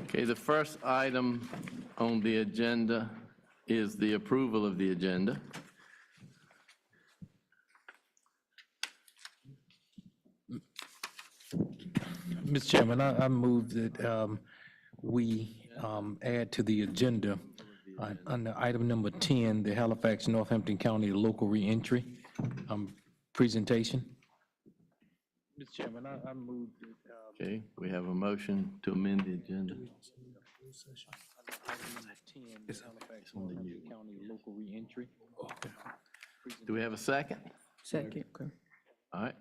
Okay, the first item on the agenda is the approval of the agenda. Mr. Chairman, I move that we add to the agenda under item number 10, the Halifax Northampton County local reentry presentation. Mr. Chairman, I move that. Okay, we have a motion to amend the agenda. Halifax Northampton County local reentry. Do we have a second? Second. All right.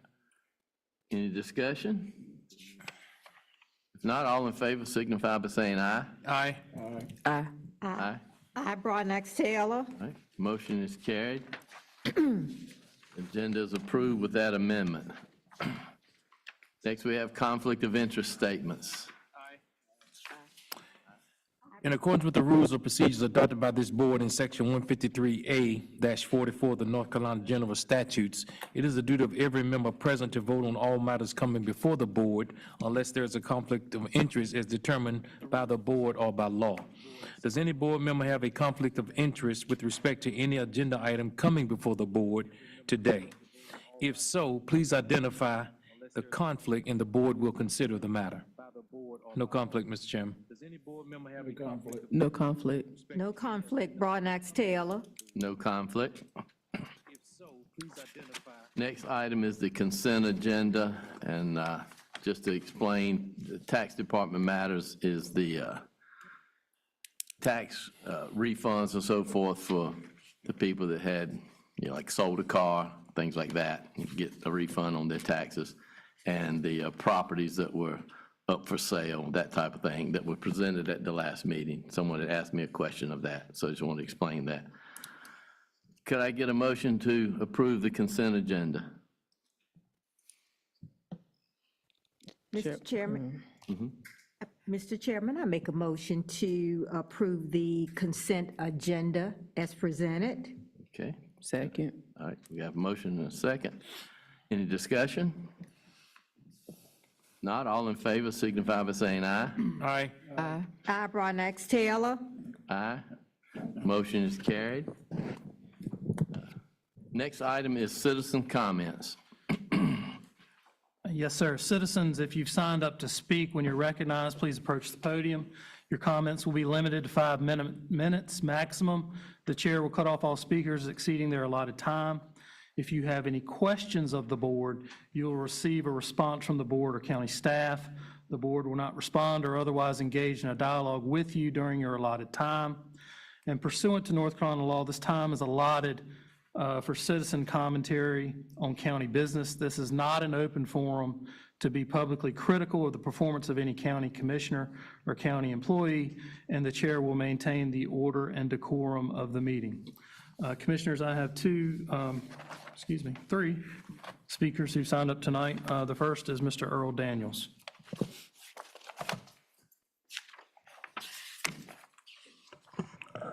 Any discussion? If not, all in favor signify by saying aye. Aye. Aye. Aye. I, Broadnax Taylor. All right, motion is carried. Agenda is approved with that amendment. Next, we have conflict of interest statements. In accordance with the rules of procedures adopted by this board in section 153A-44 of the North Carolina General Statutes, it is the duty of every member present to vote on all matters coming before the board unless there is a conflict of interest as determined by the board or by law. Does any board member have a conflict of interest with respect to any agenda item coming before the board today? If so, please identify the conflict and the board will consider the matter. No conflict, Mr. Chairman. Does any board member have a conflict? No conflict. No conflict, Broadnax Taylor. No conflict. If so, please identify. Next item is the consent agenda, and just to explain, the tax department matters is the tax refunds and so forth for the people that had, like sold a car, things like that, get a refund on their taxes, and the properties that were up for sale, that type of thing, that were presented at the last meeting. Someone had asked me a question of that, so I just want to explain that. Could I get a motion to approve the consent agenda? Mr. Chairman. Mr. Chairman, I make a motion to approve the consent agenda as presented. Okay, Second. all right, we have a motion and a second. Any discussion? Not, all in favor signify by saying aye. Aye. Aye. I, Broadnax Taylor. Aye. Motion is carried. Next item is citizen comments. Yes, sir. Citizens, if you've signed up to speak, when you're recognized, please approach the podium. Your comments will be limited to 5 minutes maximum. The chair will cut off all speakers exceeding their allotted time. If you have any questions of the board, you'll receive a response from the board or county staff. The board will not respond or otherwise engage in a dialogue with you during your allotted time. And pursuant to North Carolina law, this time is allotted for citizen commentary on county business. This is not an open forum to be publicly critical of the performance of any county commissioner or county employee, and the chair will maintain the order and decorum of the meeting. Commissioners, I have three speakers who signed up tonight. The first is Mr. Earl Daniels.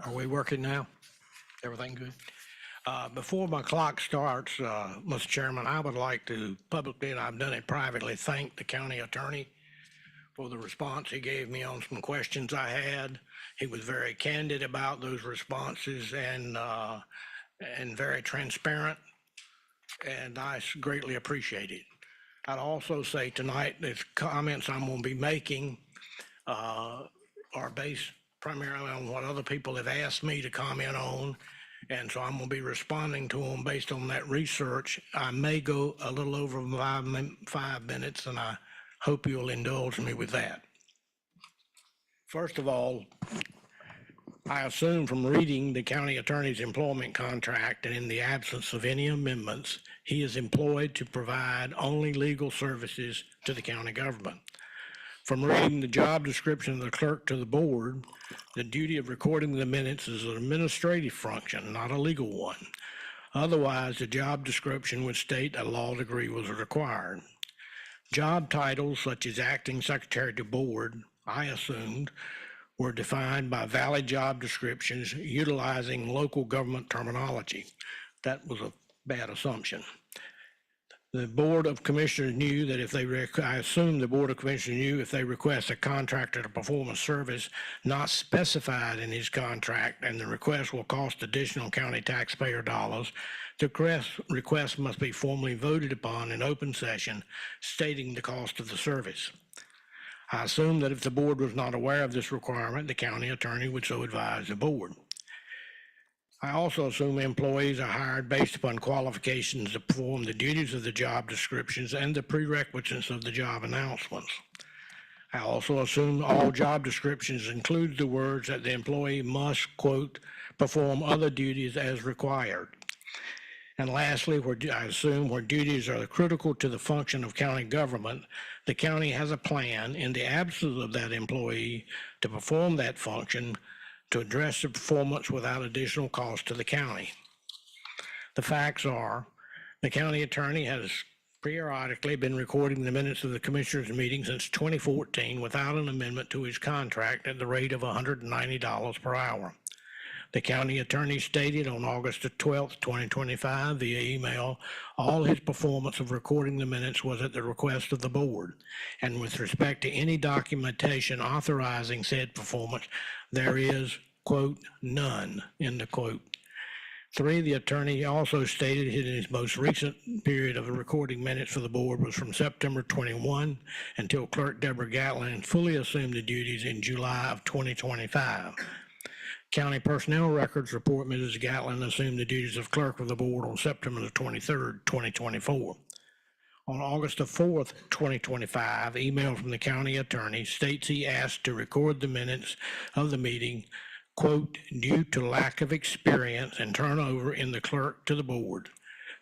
Are we working now? Everything good? Before my clock starts, Mr. Chairman, I would like to publicly, and I've done it privately, thank the county attorney for the response he gave me on some questions I had. He was very candid about those responses and very transparent, and I greatly appreciate it. I'd also say tonight, the comments I'm going to be making are based primarily on what other people have asked me to comment on, and so I'm going to be responding to them based on that research. I may go a little over 5 minutes, and I hope you'll indulge me with that. First of all, I assume from reading the county attorney's employment contract and in the absence of any amendments, he is employed to provide only legal services to the county government. From reading the job description of the clerk to the board, the duty of recording the minutes is an administrative function, not a legal one. Otherwise, the job description would state a law degree was required. Job titles such as acting secretary to board, I assumed, were defined by valid job descriptions utilizing local government terminology. That was a bad assumption. The Board of Commissioners knew that if they, I assume the Board of Commissioners knew if they request a contractor to perform a service not specified in his contract and the request will cost additional county taxpayer dollars, the request must be formally voted upon in open session stating the cost of the service. I assume that if the board was not aware of this requirement, the county attorney would so advise the board. I also assume employees are hired based upon qualifications to perform the duties of the job descriptions and the prerequisites of the job announcements. I also assume all job descriptions include the words that the employee must, quote, perform other duties as required. And lastly, I assume where duties are critical to the function of county government, the county has a plan in the absence of that employee to perform that function to address the performance without additional cost to the county. The facts are, the county attorney has periodically been recording the minutes of the commissioners' meeting since 2014 without an amendment to his contract at the rate of $190 per hour. The county attorney stated on August 12, 2025 via email, all his performance of recording the minutes was at the request of the board. And with respect to any documentation authorizing said performance, there is, quote, none, end of quote. 3, the attorney also stated in his most recent period of recording minutes for the board was from September 21 until Clerk Deborah Gatlin fully assumed the duties in July of 2025. County Personnel Records report Mrs. Gatlin assumed the duties of clerk of the board on September the 23rd, 2024. On August the 4th, 2025, email from the county attorney states he asked to record the minutes of the meeting, quote, due to lack of experience and turnover in the clerk to the board.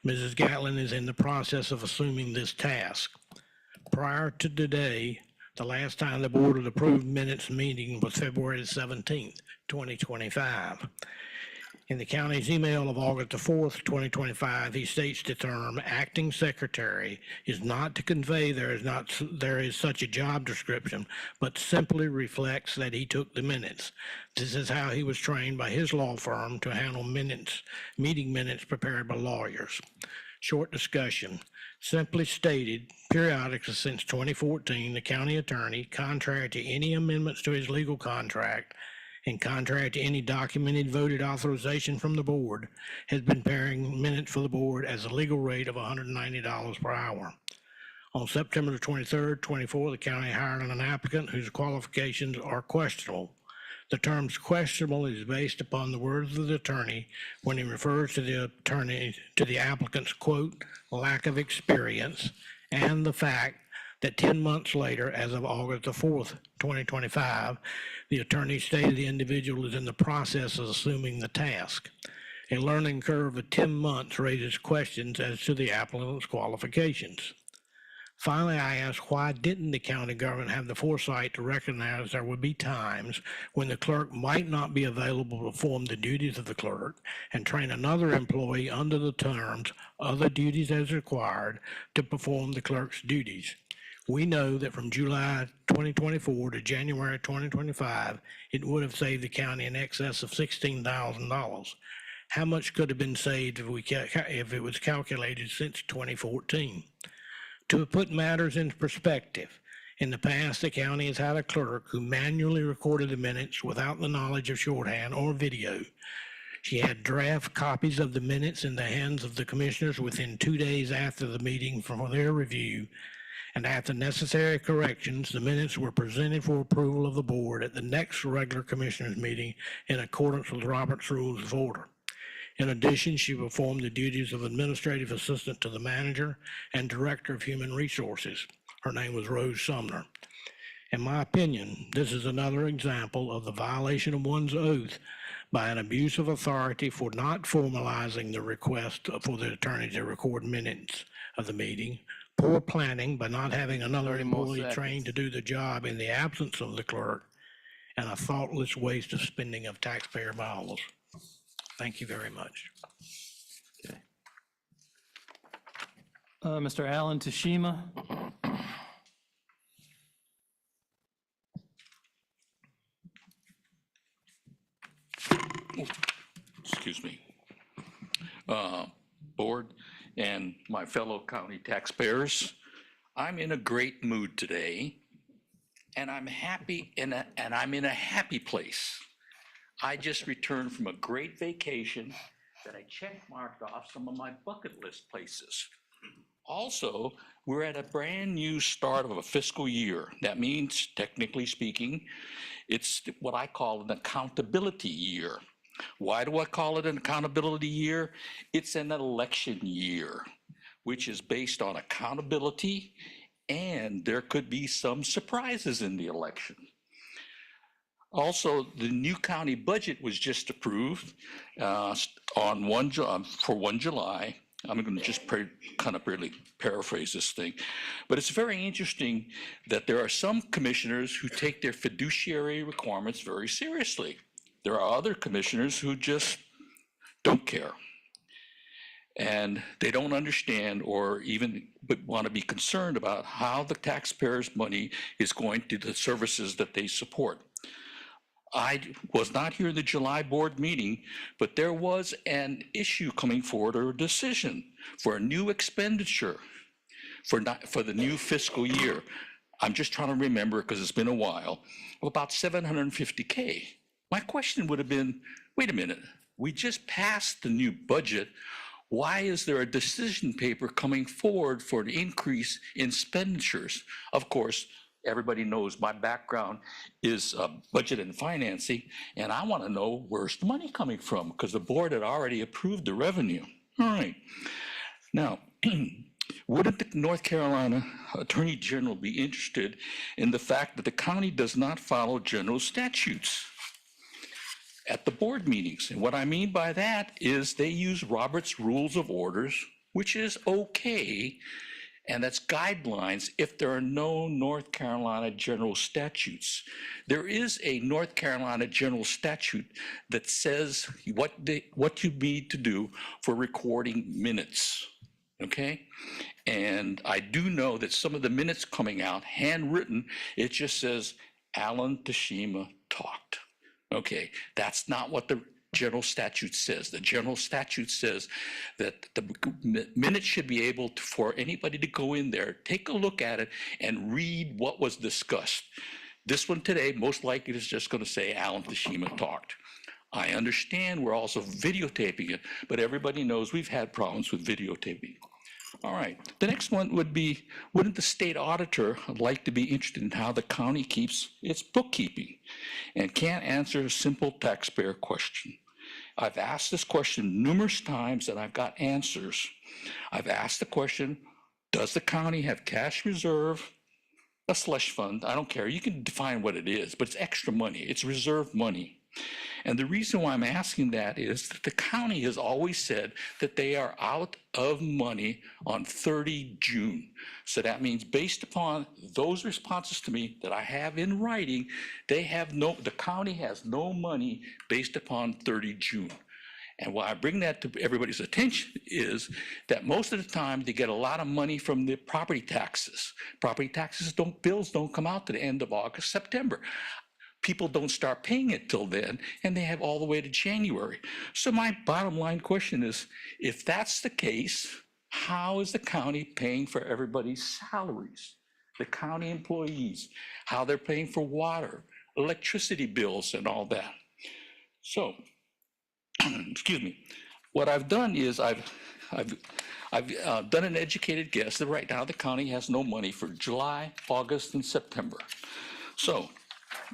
Mrs. Gatlin is in the process of assuming this task. Prior to today, the last time the board had approved minutes meeting was February 17th, 2025. In the county's email of August the 4th, 2025, he states the term acting secretary is not to convey there is such a job description, but simply reflects that he took the minutes. This is how he was trained by his law firm to handle meeting minutes prepared by lawyers. Short discussion. Simply stated, periodically since 2014, the county attorney, contrary to any amendments to his legal contract, and contrary to any documented voted authorization from the board, has been preparing minutes for the board as a legal rate of $190 per hour. On September the 23rd, 24, the county hired an applicant whose qualifications are questionable. The term questionable is based upon the words of the attorney when he refers to the applicant's, quote, lack of experience, and the fact that 10 months later, as of August the 4th, 2025, the attorney stated the individual is in the process of assuming the task. A learning curve of 10 months raises questions as to the applicant's qualifications. Finally, I asked, why didn't the county government have the foresight to recognize there would be times when the clerk might not be available to perform the duties of the clerk and train another employee under the terms other duties as required to perform the clerk's duties? We know that from July 2024 to January 2025, it would have saved the county in excess of $16,000. How much could have been saved if it was calculated since 2014? To put matters into perspective, in the past, the county has had a clerk who manually recorded the minutes without the knowledge of shorthand or video. She had draft copies of the minutes in the hands of the commissioners within 2 days after the meeting for their review, and after necessary corrections, the minutes were presented for approval of the board at the next regular commissioners meeting in accordance with Robert's Rules of Order. In addition, she performed the duties of administrative assistant to the manager and director of human resources. Her name was Rose Sumner. In my opinion, this is another example of the violation of one's oath by an abuse of authority for not formalizing the request for the attorney to record minutes of the meeting, poor planning by not having another employee trained to do the job in the absence of the clerk, and a thoughtless waste of spending of taxpayer dollars. Thank you very much. Mr. Alan Tashima. Excuse me. Board, and my fellow county taxpayers. I'm in a great mood today, and I'm happy, and I'm in a happy place. I just returned from a great vacation that I check-marked off some of my bucket list places. Also, we're at a brand-new start of a fiscal year. That means, technically speaking, it's what I call an accountability year. Why do I call it an accountability year? It's an election year, which is based on accountability, and there could be some surprises in the election. Also, the new county budget was just approved for 1 July. I'm going to just kind of barely paraphrase this thing. But it's very interesting that there are some commissioners who take their fiduciary requirements very seriously. There are other commissioners who just don't care. And they don't understand or even want to be concerned about how the taxpayers' money is going to the services that they support. I was not here in the July board meeting, but there was an issue coming forward or a decision for a new expenditure for the new fiscal year. I'm just trying to remember because it's been a while, of about $750K. My question would have been, wait a minute, we just passed the new budget. Why is there a decision paper coming forward for an increase in expenditures? Of course, everybody knows my background is budget and financing, and I want to know where's the money coming from because the board had already approved the revenue. All right. Now, wouldn't the North Carolina Attorney General be interested in the fact that the county does not follow general statutes at the board meetings? And what I mean by that is they use Robert's Rules of Orders, which is okay, and that's guidelines if there are no North Carolina general statutes. There is a North Carolina general statute that says what you need to do for recording minutes, okay? And I do know that some of the minutes coming out, handwritten, it just says, Alan Tashima talked. Okay, that's not what the general statute says. The general statute says that the minutes should be able to, for anybody to go in there, take a look at it and read what was discussed. This one today, most likely is just going to say Alan Tashima talked. I understand we're also videotaping it, but everybody knows we've had problems with videotaping. All right, the next one would be, wouldn't the state auditor like to be interested in how the county keeps its bookkeeping and can't answer a simple taxpayer question? I've asked this question numerous times and I've got answers. I've asked the question, does the county have cash reserve, a slush fund? I don't care, you can define what it is, but it's extra money, it's reserved money. And the reason why I'm asking that is that the county has always said that they are out of money on 30 June. So that means based upon those responses to me that I have in writing, the county has no money based upon 30 June. And why I bring that to everybody's attention is that most of the time they get a lot of money from the property taxes. Property taxes bills don't come out to the end of August, September. People don't start paying it till then, and they have all the way to January. So my bottom line question is, if that's the case, how is the county paying for everybody's salaries? The county employees, how they're paying for water, electricity bills, and all that. So, excuse me, what I've done is I've done an educated guess that right now the county has no money for July, August, and September. So,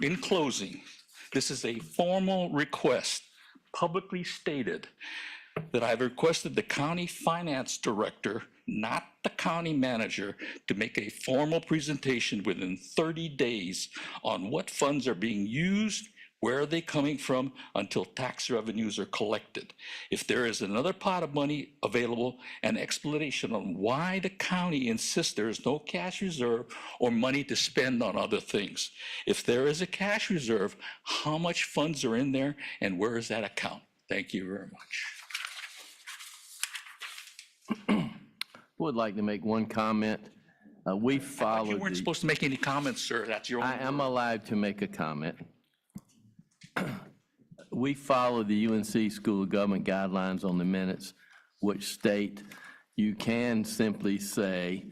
in closing, this is a formal request, publicly stated, that I've requested the county finance director, not the county manager, to make a formal presentation within 30 days on what funds are being used, where are they coming from, until tax revenues are collected. If there is another pot of money available, an explanation on why the county insists there is no cash reserve or money to spend on other things. If there is a cash reserve, how much funds are in there and where is that account? Thank you very much. Would like to make one comment. We You followed weren't supposed to make any comments, sir. That's your own. I am allowed to make a comment. We follow the UNC School of Government guidelines on the minutes, which state you can simply say,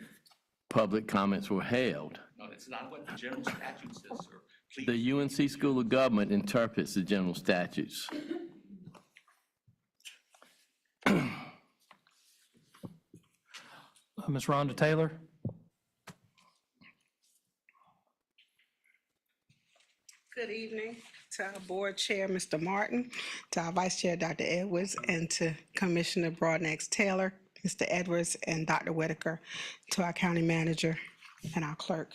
public comments were held. No, that's not what the general statute says, sir. Please. The UNC School of Government interprets the general statutes. Ms. Rhonda Taylor? Good evening to our board chair, Mr. Martin, to our vice chair, Dr. Edwards, and to Commissioner Broadnax Taylor, Mr. Edwards, and Dr. Whitaker, to our county manager and our clerk.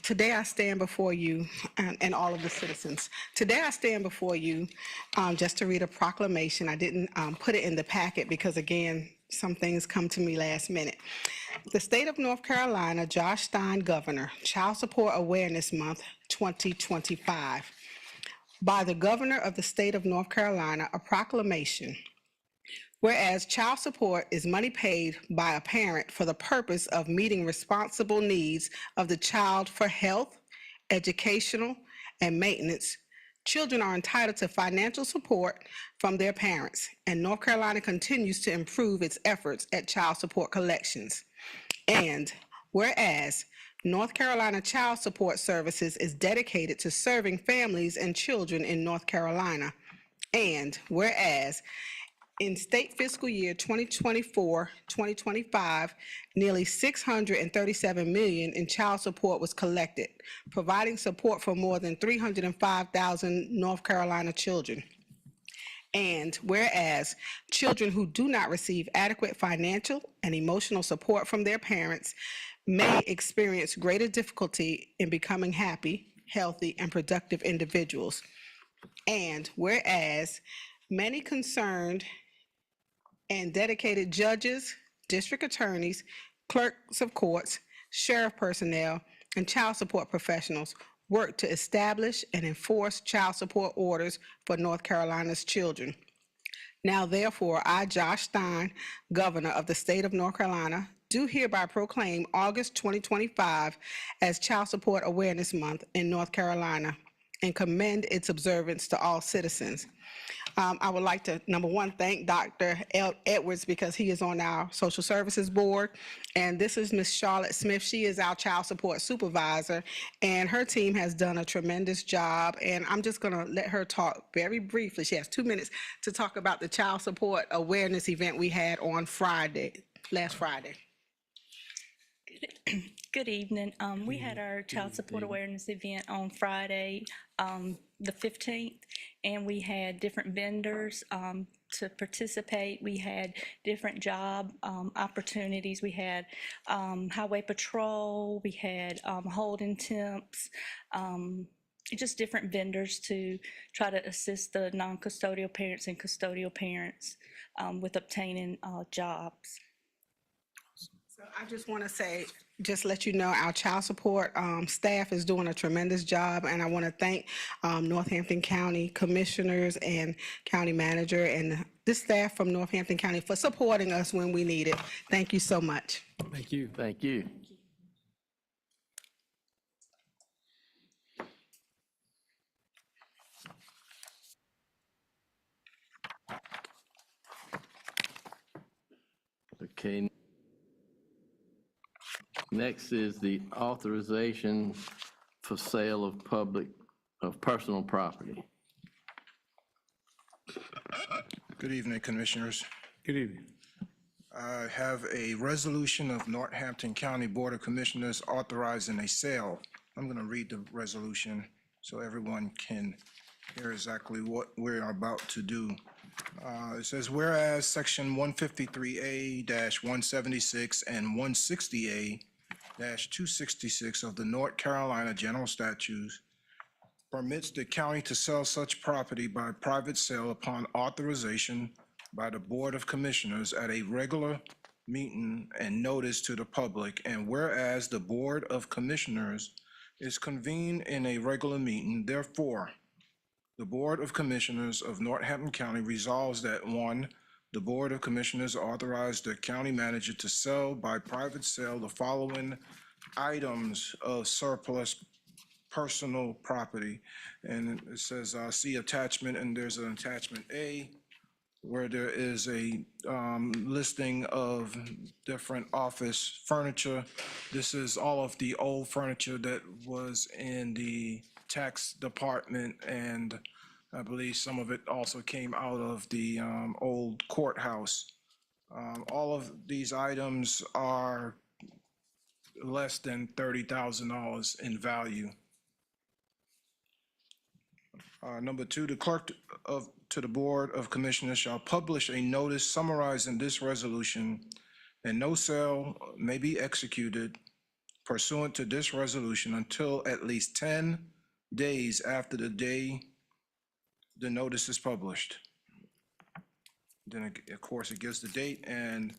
Today I stand before you and all of the citizens. Today I stand before you just to read a proclamation. I didn't put it in the packet because, again, some things come to me last minute. The state of North Carolina, Josh Stein, Governor, Child Support Awareness Month 2025. By the governor of the state of North Carolina, a proclamation. Whereas child support is money paid by a parent for the purpose of meeting responsible needs of the child for health, educational, and maintenance, children are entitled to financial support from their parents, and North Carolina continues to improve its efforts at child support collections. And whereas North Carolina Child Support Services is dedicated to serving families and children in North Carolina, and whereas in state fiscal year 2024-2025, nearly $637 million in child support was collected, providing support for more than 305,000 North Carolina children. And whereas children who do not receive adequate financial and emotional support from their parents may experience greater difficulty in becoming happy, healthy, and productive individuals. And whereas many concerned and dedicated judges, district attorneys, clerks of courts, sheriff personnel, and child support professionals work to establish and enforce child support orders for North Carolina's children. Now, therefore, I, Josh Stein, Governor of the state of North Carolina, do hereby proclaim August 2025 as Child Support Awareness Month in North Carolina and commend its observance to all citizens. I would like to, number one, thank Dr. Edwards because he is on our social services board. And this is Ms. Charlotte Smith. She is our child support supervisor, and her team has done a tremendous job. And I'm just going to let her talk very briefly. She has 2 minutes to talk about the child support awareness event we had on last Friday. Good evening. We had our child support awareness event on Friday, the 15th, and we had different vendors to participate. We had different job opportunities. We had highway patrol, we had holding temps, just different vendors to try to assist the non-custodial parents and custodial parents with obtaining jobs. So I just want to say, just let you know, our child support staff is doing a tremendous job, and I want to thank Northampton County Commissioners and County Manager and this staff from Northampton County for supporting us when we need it. Thank you so much. Thank you. Thank you. Okay. Next is the authorization for sale of personal property. Good evening, Commissioners. Good evening. I have a resolution of Northampton County Board of Commissioners authorizing a sale. I'm going to read the resolution so everyone can hear exactly what we're about to do. It says, whereas Section 153A-176 and 160A-266 of the North Carolina General Statutes permits the county to sell such property by private sale upon authorization by the Board of Commissioners at a regular meeting and notice to the public. And whereas the Board of Commissioners is convened in a regular meeting, therefore, the Board of Commissioners of Northampton County resolves that, one, the Board of Commissioners authorize the county manager to sell by private sale the following items of surplus personal property. And it says, see attachment, and there's an attachment A. where there is a listing of different office furniture. This is all of the old furniture that was in the tax department, and I believe some of it also came out of the old courthouse. All of these items are less than $30,000 in value. Number two, the clerk to the Board of Commissioners shall publish a notice summarizing this resolution, and no sale may be executed pursuant to this resolution until at least 10 days after the day the notice is published. Then, of course, it gives the date, and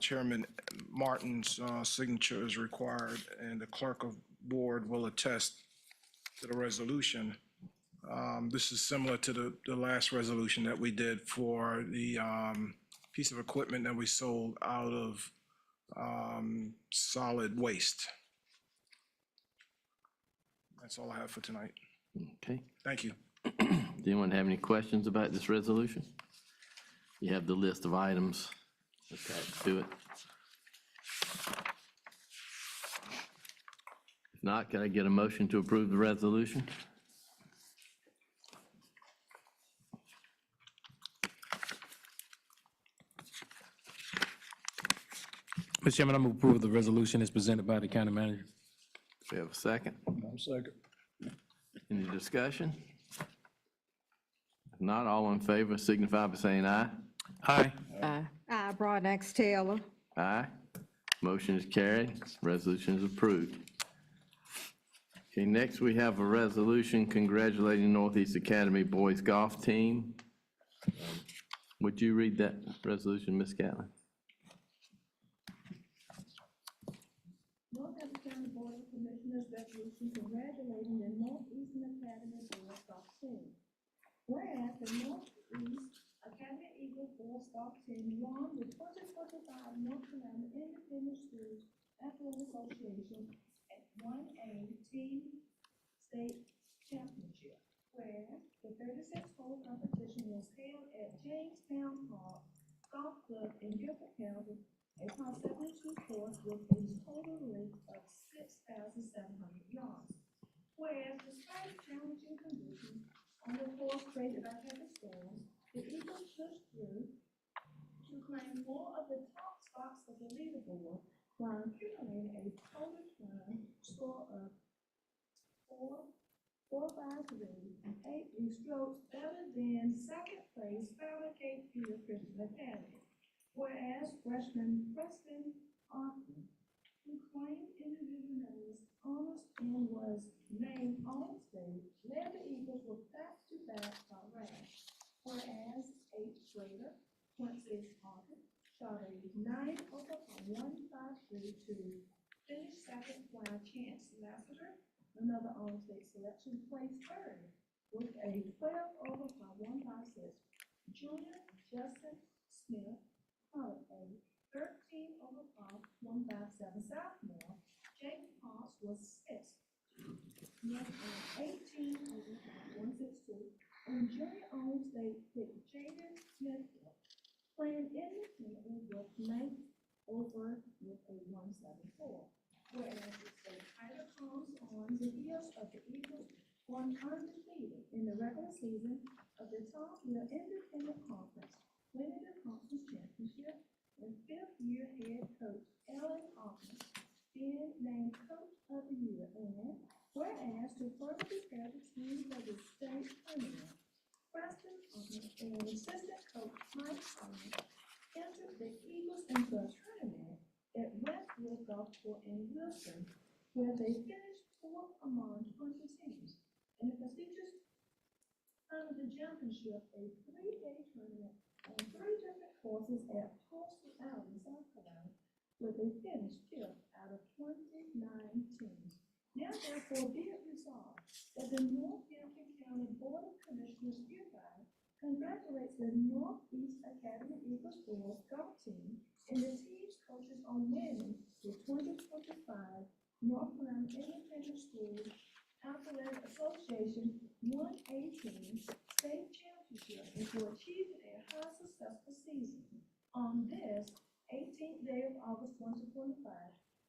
Chairman Martin's signature is required, and the clerk of board will attest to the resolution. This is similar to the last resolution that we did for the piece of equipment that we sold out of solid waste. That's all I have for tonight. Okay. Thank you. Does anyone have any questions about this resolution? You have the list of items attached to it. If not, can I get a motion to approve the resolution? Mr. Chairman, I move approval of the resolution as presented by the county manager. Do we have a second? Second. Any discussion? If not, all in favor signify by saying aye. Aye. Aye. I, Broadnax Taylor. Aye. Motion is carried. Resolution is approved. Okay, next we have a resolution congratulating Northeast Academy Boys Golf Team. Would you read that resolution, Ms. Catlin? Northeast County Board of Commissioners resolution congratulating the Northeastern Academy Boys Golf Team. Whereas the Northeast Academy Eagles Boys Golf Team won the 2025 North Carolina Independent Schools Athletic Association at 1A Team State Championship. Whereas the 36-hole competition was held at Jamestown Park Golf Club in Guilford County, a par 72 course with a total length of 6,700 yards. Whereas despite challenging conditions on the course created by heavy storms, the Eagles pushed through to claim more of the top spots of the leaderboard while accumulating a total time score of 4.53 and 8 strokes better than second place Fowler Cape Fear Christian Academy. Whereas freshman Preston Austin, who claimed individual honors and was named All-State, led the Eagles with back-to-back ranks. Whereas 8th grader Quincy Austin shot a 9 over 153 to finish second, while Chance Lassiter, another All-State selection, placed third with a 12 over 156. Junior Justin Smith a 13 over 157 sophomore. Jake Haas was sixth. Next, 18 over 162. And junior All-State picked Jaden Smith, playing independently with 9th over with a 174. Whereas the state title comes on the heels of the Eagles going undefeated in the regular season of the Top Wheel Independent Conference, winning the conference championship, and fifth-year head coach Ellen Hawkins being named Coach of the Year. And whereas to further prepare the team for the state tournament, Preston Hawkins and assistant coach Mike Collins entered the Eagles into a tournament at Westwood Golf Course in Wilson, where they finished fourth among 20 teams. In the prestigious of the championship, a 3-day tournament on 3 different courses at Postal Island, South Carolina, where they finished 5th out of 29 teams. Now, therefore, be it resolved that the Northampton County Board of Commissioners hereby congratulates the Northeast Academy Eagles Boys Golf Team and the team's coaches on winning the 2025 North Carolina Independent Schools Athletic Association 118 State Championship and for achieving a high successful season. On this 18th day of August 2025,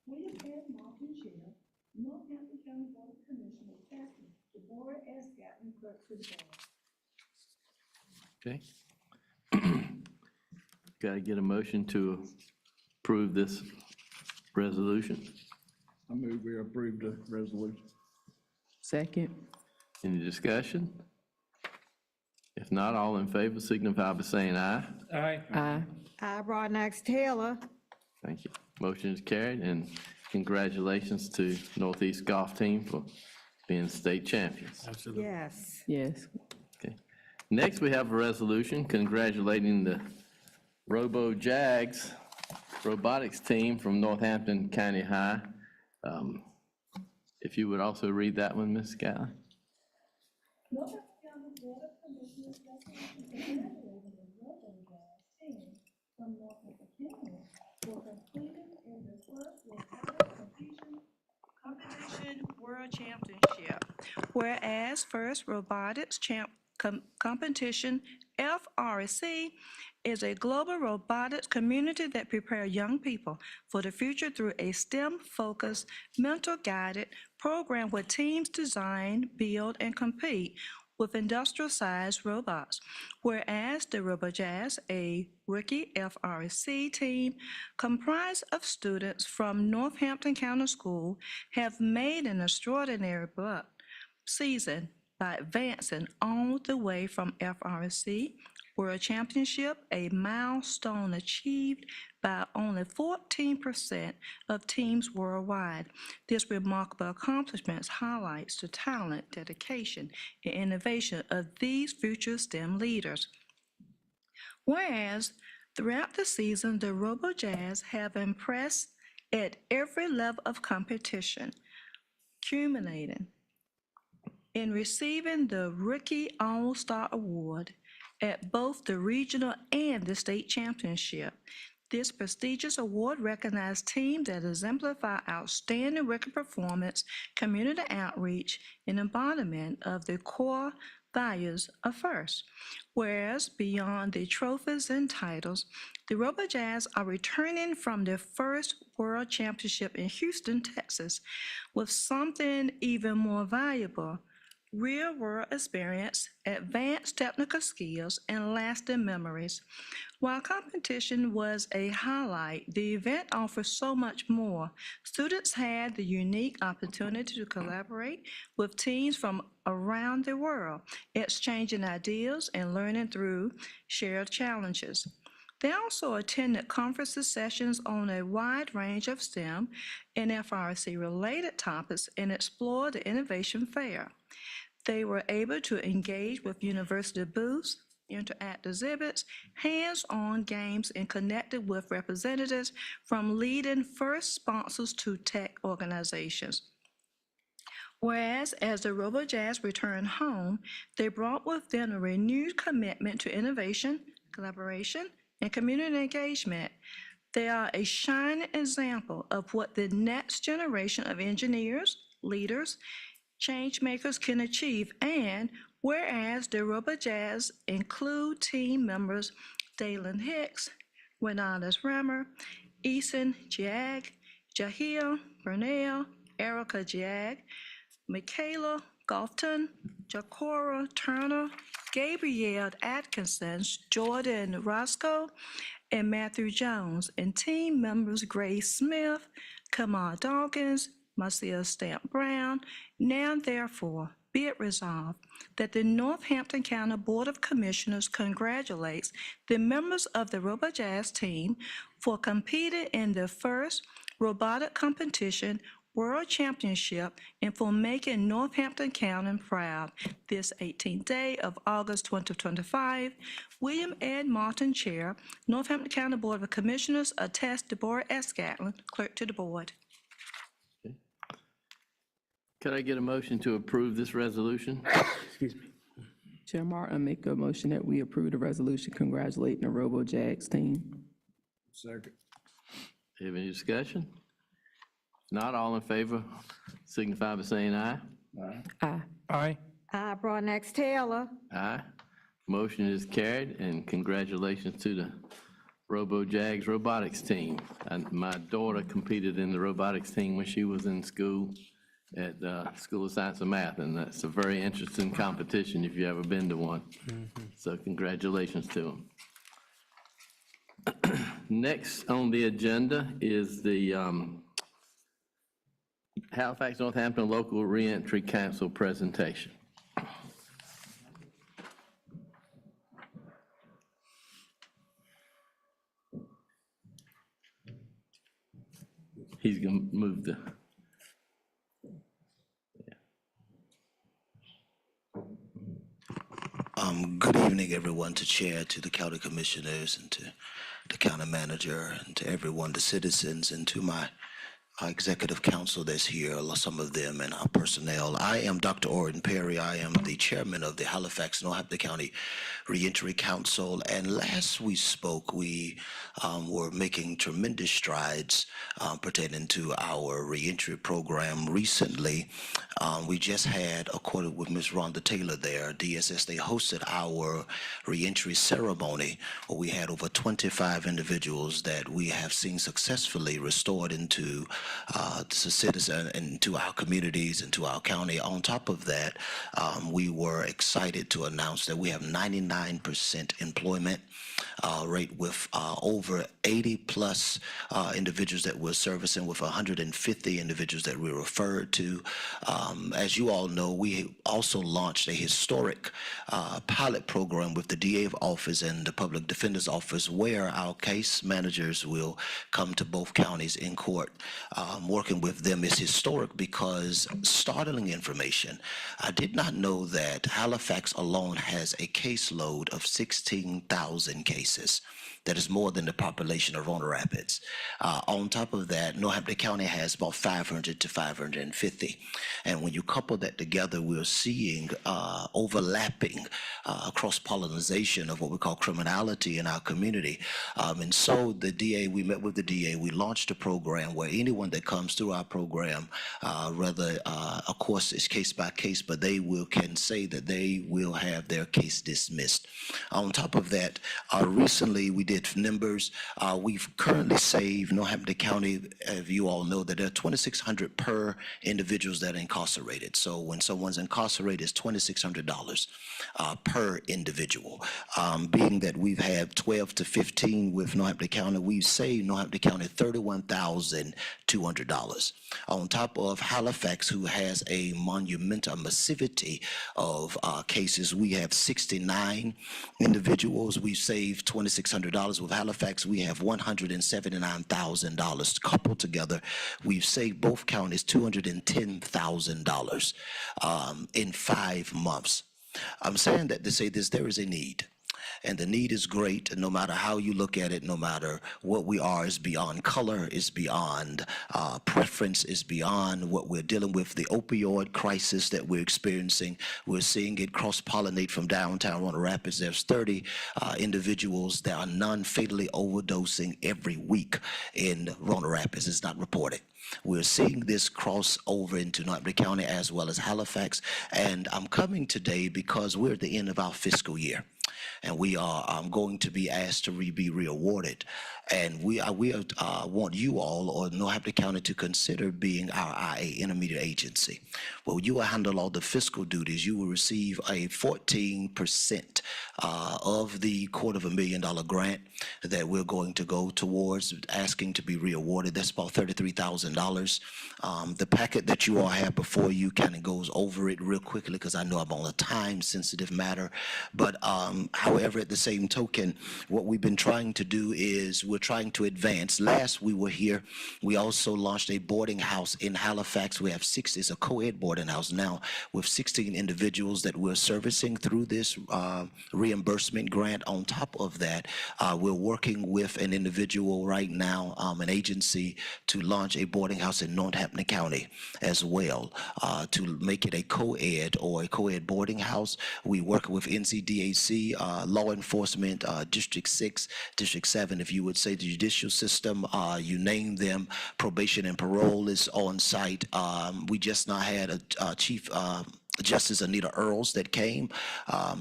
William N. Martin Chair, Northampton County Board of Commissioners, passing Deborah S. Gatlin, clerk to the board. Okay. Got to get a motion to approve this resolution. I move we approve the resolution. Second. Any discussion? If not, all in favor signify by saying aye. Aye. Aye. I, Rod Knox Taylor. Thank you. Motion is carried, and congratulations to Northeast Golf Team for being state champions. Yes. Yes. Okay. Next, we have a resolution congratulating the Robo Jags robotics team from Northampton County High. If you would also read that one, Ms. Gatlin. Northampton County Board of Commissioners resolution congratulating the Robo Jazz team from Northampton County for completing in the first robotic Competition World Championship. Whereas First Robotics Competition, FRC, is a global robotics community that prepares young people for the future through a STEM-focused, mentor-guided program where teams design, build, and compete with industrial-sized robots. Whereas the RoboJazz, a rookie FRC team comprised of students from Northampton County School, have made an extraordinary season by advancing all the way from FRC World Championship, a milestone achieved by only 14% of teams worldwide. This remarkable accomplishment highlights the talent, dedication, and innovation of these future STEM leaders. Whereas throughout the season, the RoboJazz have impressed at every level of competition, culminating in receiving the Rookie All-Star Award at both the regional and the state championship. This prestigious award recognizes teams that exemplify outstanding rookie performance, community outreach, and embodiment of the core values of FIRST. Whereas beyond the trophies and titles, the RoboJazz are returning from their first World Championship in Houston, Texas, with something even more valuable: real-world experience, advanced technical skills, and lasting memories. While competition was a highlight, the event offered so much more. Students had the unique opportunity to collaborate with teams from around the world, exchanging ideas and learning through shared challenges. They also attended conferences, sessions on a wide range of STEM and FRC-related topics and explored the Innovation Fair. They were able to engage with university booths, interact exhibits, hands-on games, and connected with representatives from leading FIRST sponsors to tech organizations. Whereas as the RoboJazz returned home, they brought with them a renewed commitment to innovation, collaboration, and community engagement. They are a shining example of what the next generation of engineers, leaders, change makers can achieve. And whereas the RoboJazz include team members Dalen Hicks, Renatus Rammer, Eason Jag, Jahil Burnell, Erica Jag, Michaela Golfton, Jacora Turner, Gabrielle Atkinson, Jordan Roscoe, and Matthew Jones, and team members Grace Smith, Kamal Dawkins, Marcia Stamp Brown. Now therefore be it resolved that the Northampton County Board of Commissioners congratulates the members of the RoboJazz team for competing in the first robotic competition World Championship and for making Northampton County proud. This 18th day of August 2025, William Ed Martin, Chair, Northampton County Board of Commissioners, attests Deborah S. Gatlin, Clerk to the Board. Could I get a motion to approve this resolution? Excuse me. Chair Martin, I make a motion that we approve the resolution congratulating the RoboJags team. Second. Have any discussion? If not, all in favor signify by saying aye. Aye. Aye. I, Broadnax Taylor. Aye. Motion is carried, and congratulations to the RoboJags robotics team. And my daughter competed in the robotics team when she was in school at School of Science and Math, and that's a very interesting competition if you've ever been to one. So congratulations to them. Next on the agenda is the Halifax Northampton Local Reentry Council presentation. He's going to move the, Good evening, everyone, to Chair, to the county commissioners, and to the county manager, and to everyone, the citizens, and to my executive council that's here, some of them, and our personnel. I am Dr. Orrin Perry. I am the chairman of the Halifax Northampton County Reentry Council. And last we spoke, we were making tremendous strides pertaining to our reentry program. Recently, we just had, according with Ms. Rhonda Taylor there, DSS, they hosted our reentry ceremony where we had over 25 individuals that we have seen successfully restored into to citizens and to our communities and to our county. On top of that, we were excited to announce that we have 99% employment rate with over 80 plus individuals that we're servicing, with 150 individuals that we referred to. As you all know, we also launched a historic pilot program with the DA's office and the Public Defender's office, where our case managers will come to both counties in court. Working with them is historic because, startling information, I did not know that Halifax alone has a caseload of 16,000 cases. That is more than the population of Roanoke Rapids. On top of that, Northampton County has about 500 to 550. And when you couple that together, we're seeing overlapping cross-pollination of what we call criminality in our community. And so the DA, we met with the DA, we launched a program where anyone that comes through our program, whether, of course, it's case by case, but they can say that they will have their case dismissed. On top of that, recently we did numbers. We've currently saved Northampton County, as you all know, that there are 2,600 per individuals that are incarcerated. So when someone's incarcerated, it's $2,600 per individual. Being that we've had 12 to 15 with Northampton County, we've saved Northampton County $31,200. On top of Halifax, who has a monumental massivity of cases, we have 69 individuals. We've saved $2,600. With Halifax, we have $179,000. Coupled together, we've saved both counties $210,000 in 5 months. I'm saying that to say this, there is a need. And the need is great, no matter how you look at it, no matter what we are, is beyond color, is beyond preference, is beyond what we're dealing with. The opioid crisis that we're experiencing, we're seeing it cross-pollinate from downtown Roanoke Rapids. There's 30 individuals that are non-fatally overdosing every week in Roanoke Rapids. It's not reported. We're seeing this cross over into Northampton County as well as Halifax. And I'm coming today because we're at the end of our fiscal year. And we are going to be asked to be re-awarded. And we want you all, or Northampton County, to consider being our IA, intermediate agency. Well, you will handle all the fiscal duties. You will receive a 14% of the $250,000 grant that we're going to go towards asking to be re-awarded. That's about $33,000. The packet that you all have before you kind of goes over it real quickly because I know I'm on a time-sensitive matter. But however, at the same token, what we've been trying to do is we're trying to advance. Last we were here, we also launched a boarding house in Halifax. We have 60, it's a co-ed boarding house now with 16 individuals that we're servicing through this reimbursement grant. On top of that, we're working with an individual right now, an agency, to launch a boarding house in Northampton County as well, to make it a co-ed or a co-ed boarding house. We work with NCDAC, law enforcement, District 6, District 7, if you would say, the judicial system, you name them. Probation and parole is on site. We just now had a chief Justice Anita Earls that came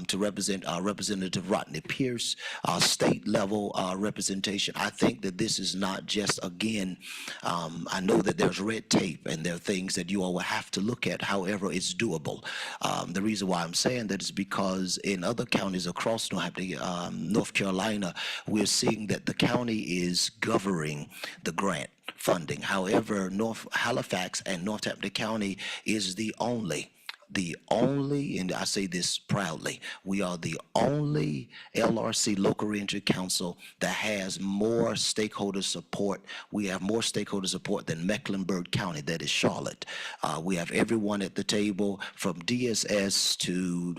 to represent Representative Rodney Pierce, state level representation. I think that this is not just, again, I know that there's red tape and there are things that you all will have to look at. However, it's doable. The reason why I'm saying that is because in other counties across North Carolina, we're seeing that the county is governing the grant funding. However, North Halifax and Northampton County is the only, and I say this proudly, we are the only LRC Local Reentry Council that has more stakeholder support. We have more stakeholder support than Mecklenburg County, that is Charlotte. We have everyone at the table from DSS to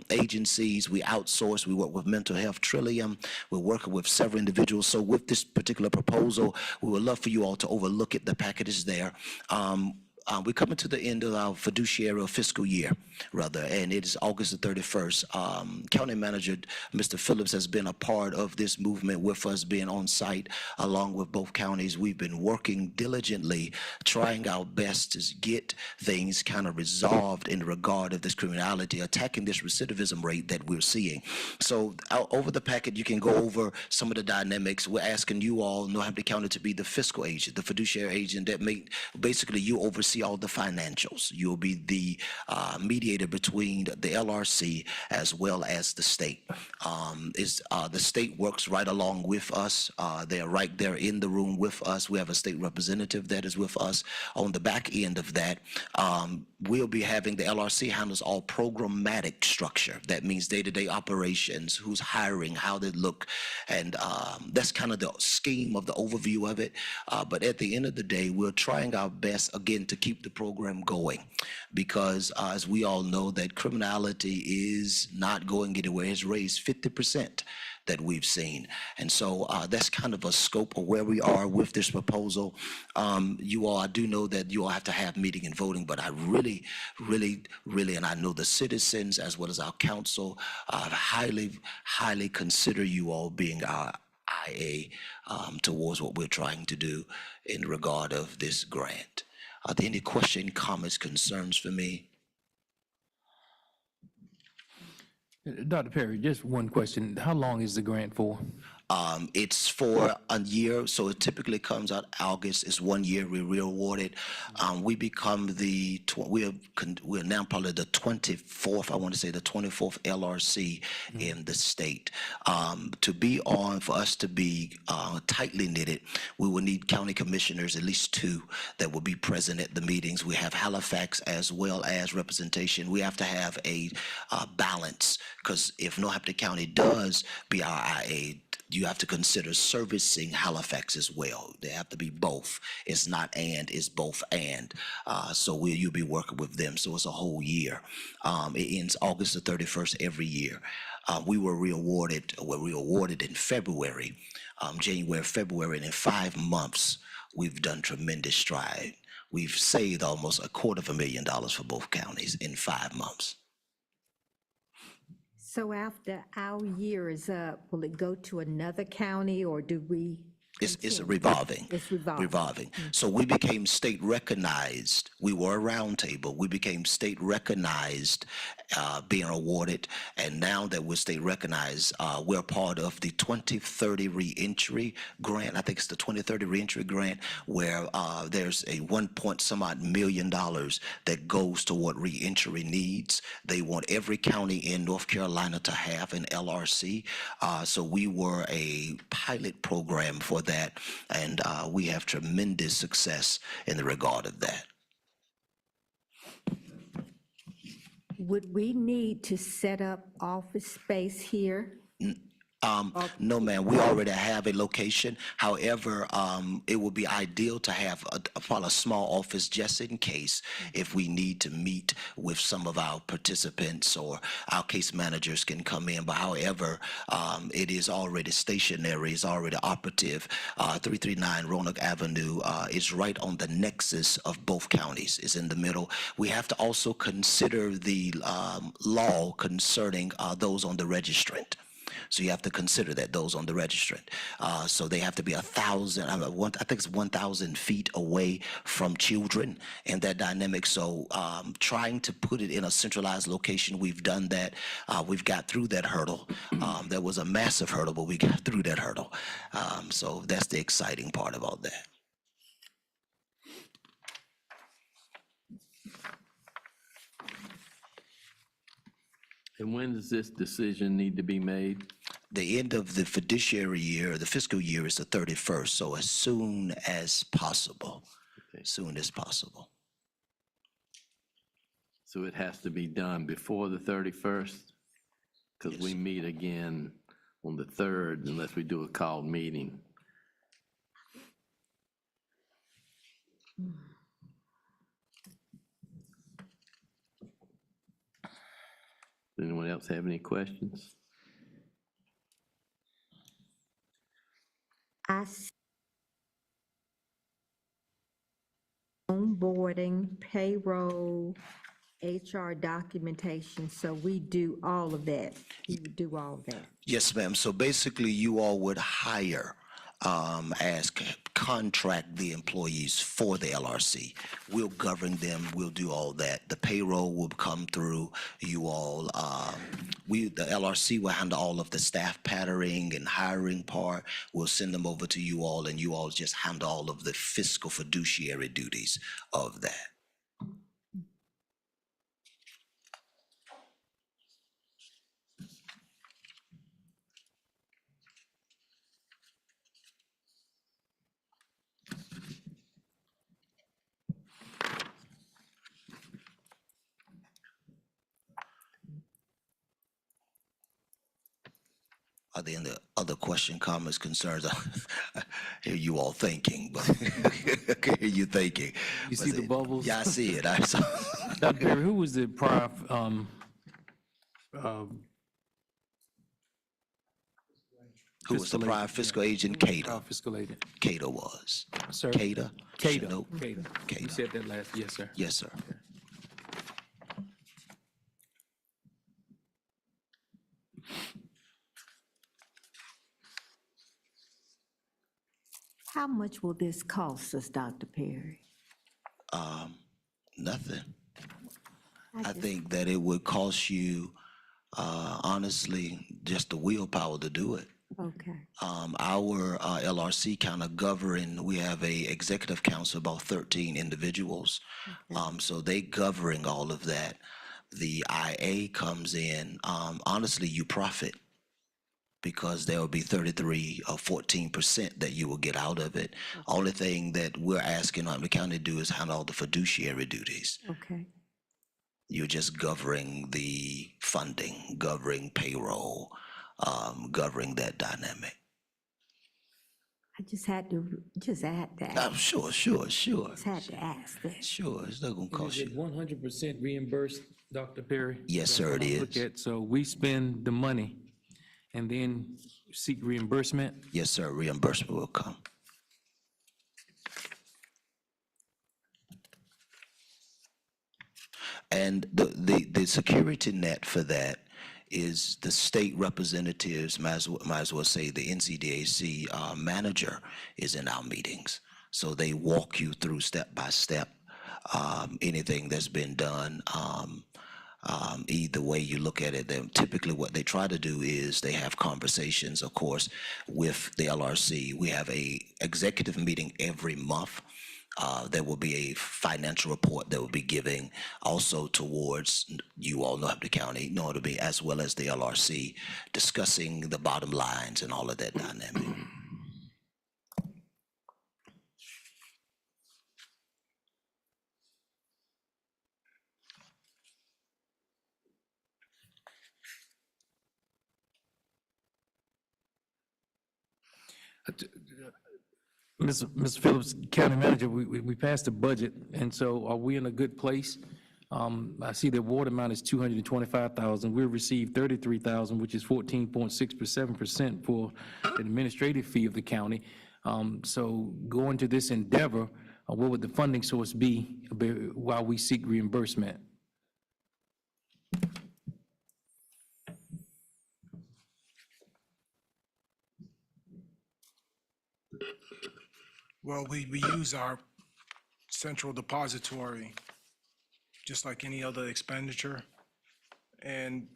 agencies. We outsource, we work with Mental Health Trillium. We're working with several individuals. So with this particular proposal, we would love for you all to overlook it. The packages there. We're coming to the end of our fiduciary fiscal year, rather, and it is August the 31st. County Manager Mr. Phillips has been a part of this movement with us being on site along with both counties. We've been working diligently, trying our best to get things kind of resolved in regard of this criminality, attacking this recidivism rate that we're seeing. So over the packet, you can go over some of the dynamics. We're asking you all, Northampton County, to be the fiscal agent, the fiduciary agent that basically you oversee all the financials. You'll be the mediator between the LRC as well as the state. The state works right along with us. They're right there in the room with us. We have a state representative that is with us. On the back end of that, we'll be having the LRC handles all programmatic structure. That means day-to-day operations, who's hiring, how they look, and that's kind of the scheme of the overview of it. But at the end of the day, we're trying our best, again, to keep the program going, because as we all know, that criminality is not going anywhere. It's raised 50% that we've seen. And so that's kind of a scope of where we are with this proposal. You all, I do know that you all have to have meeting and voting, but I really, and I know the citizens as well as our council highly consider you all being our IA towards what we're trying to do in regard of this grant. Are there any questions, comments, concerns for me? Dr. Perry, just one question. How long is the grant for? It's for a year, so it typically comes out August. It's 1 year. We're re-awarded. We become we're now probably the 24th, I want to say the 24th LRC in the state. For us to be tightly knitted, we will need county commissioners, at least 2, that will be present at the meetings. We have Halifax as well as representation. We have to have a balance, because if Northampton County does be our IA, you have to consider servicing Halifax as well. They have to be both. It's not and, it's both and. So you'll be working with them. So it's a whole year. It ends August the 31st every year. We were re-awarded in February, January, February, and in 5 months, we've done tremendous stride. We've saved almost $250,000 for both counties in 5 months. So after our year is up, will it go to another county, or do we? It's revolving. It's revolving. So we became state recognized. We were a roundtable. We became state recognized, being awarded. And now that we're state recognized, we're part of the 2030 Reentry Grant. I think it's the 2030 Reentry Grant, where there's a $1 million that goes toward reentry needs. They want every county in North Carolina to have an LRC. So we were a pilot program for that, and we have tremendous success in the regard of that. Would we need to set up office space here? No, ma'am, we already have a location. However, it would be ideal to have a small office just in case if we need to meet with some of our participants, or our case managers can come in. But however, it is already stationary, it's already operative. 339 Roanoke Avenue is right on the nexus of both counties. It's in the middle. We have to also consider the law concerning those on the registrant. So you have to consider that, those on the registrant. So they have to be 1,000, I think it's 1,000 feet away from children and that dynamic. So trying to put it in a centralized location, we've done that. We've got through that hurdle. That was a massive hurdle, but we got through that hurdle. So that's the exciting part about that. And when does this decision need to be made? The end of the fiduciary year, the fiscal year is the 31st, so as soon as possible, as soon as possible. So it has to be done before the 31st? Because we meet again on the 3rd unless we do a called meeting. Does anyone else have any questions? Onboarding, payroll, HR documentation, so we do all of that. You would do all of that. Yes, ma'am. So basically, you all would hire contract the employees for the LRC. We'll govern them, we'll do all that. The payroll will come through you all. The LRC will handle all of the staff patterning and hiring part. We'll send them over to you all, and you all just handle all of the fiscal fiduciary duties of that. Are there any other question, comments, concerns? I hear you all thinking, but I can hear you thinking. You see the bubbles? Yeah, I see it. I saw. Dr. Perry, who was the prior, Who was the prior fiscal agent? Cater. fiscal agent? Cater was. Sir? Cater. Cater. Chanel. Cater. You Cater. said that last, yes, sir. Yes, sir. How much will this cost us, Dr. Perry? Nothing. I think that it would cost you, honestly, just the willpower to do it. Okay, Our LRC kind of govern, we have a executive council, about 13 individuals. So they governing all of that. The IA comes in, honestly, you profit because there will be 33 or 14% that you will get out of it. Only thing that we're asking the county to do is handle all the fiduciary duties. okay. You're just governing the funding, governing payroll, governing that dynamic. I just had to ask. Sure. Just had to ask that. Sure, it's not gonna cost Is it you. 100% reimbursed, Dr. Perry? Yes, sir, it That's what I look is. at. So we spend the money and then seek reimbursement? Yes, sir, reimbursement will come. And the security net for that is the state representatives, might as well say the NCDAC manager is in our meetings. So they walk you through step by step, anything that's been done. Either way you look at it, then typically what they try to do is they have conversations, of course, with the LRC. We have a executive meeting every month. There will be a financial report that will be giving also towards, you all know, the county, know to be, as well as the LRC, discussing the bottom lines and all of that dynamic. Mr. Phillips, County Manager, we passed the budget, and so are we in a good place? I see the award amount is $225,000. We'll receive $33,000, which is 14.67% for the administrative fee of the county. So going to this endeavor, what would the funding source be while we seek reimbursement? Well, we use our central depository just like any other expenditure. And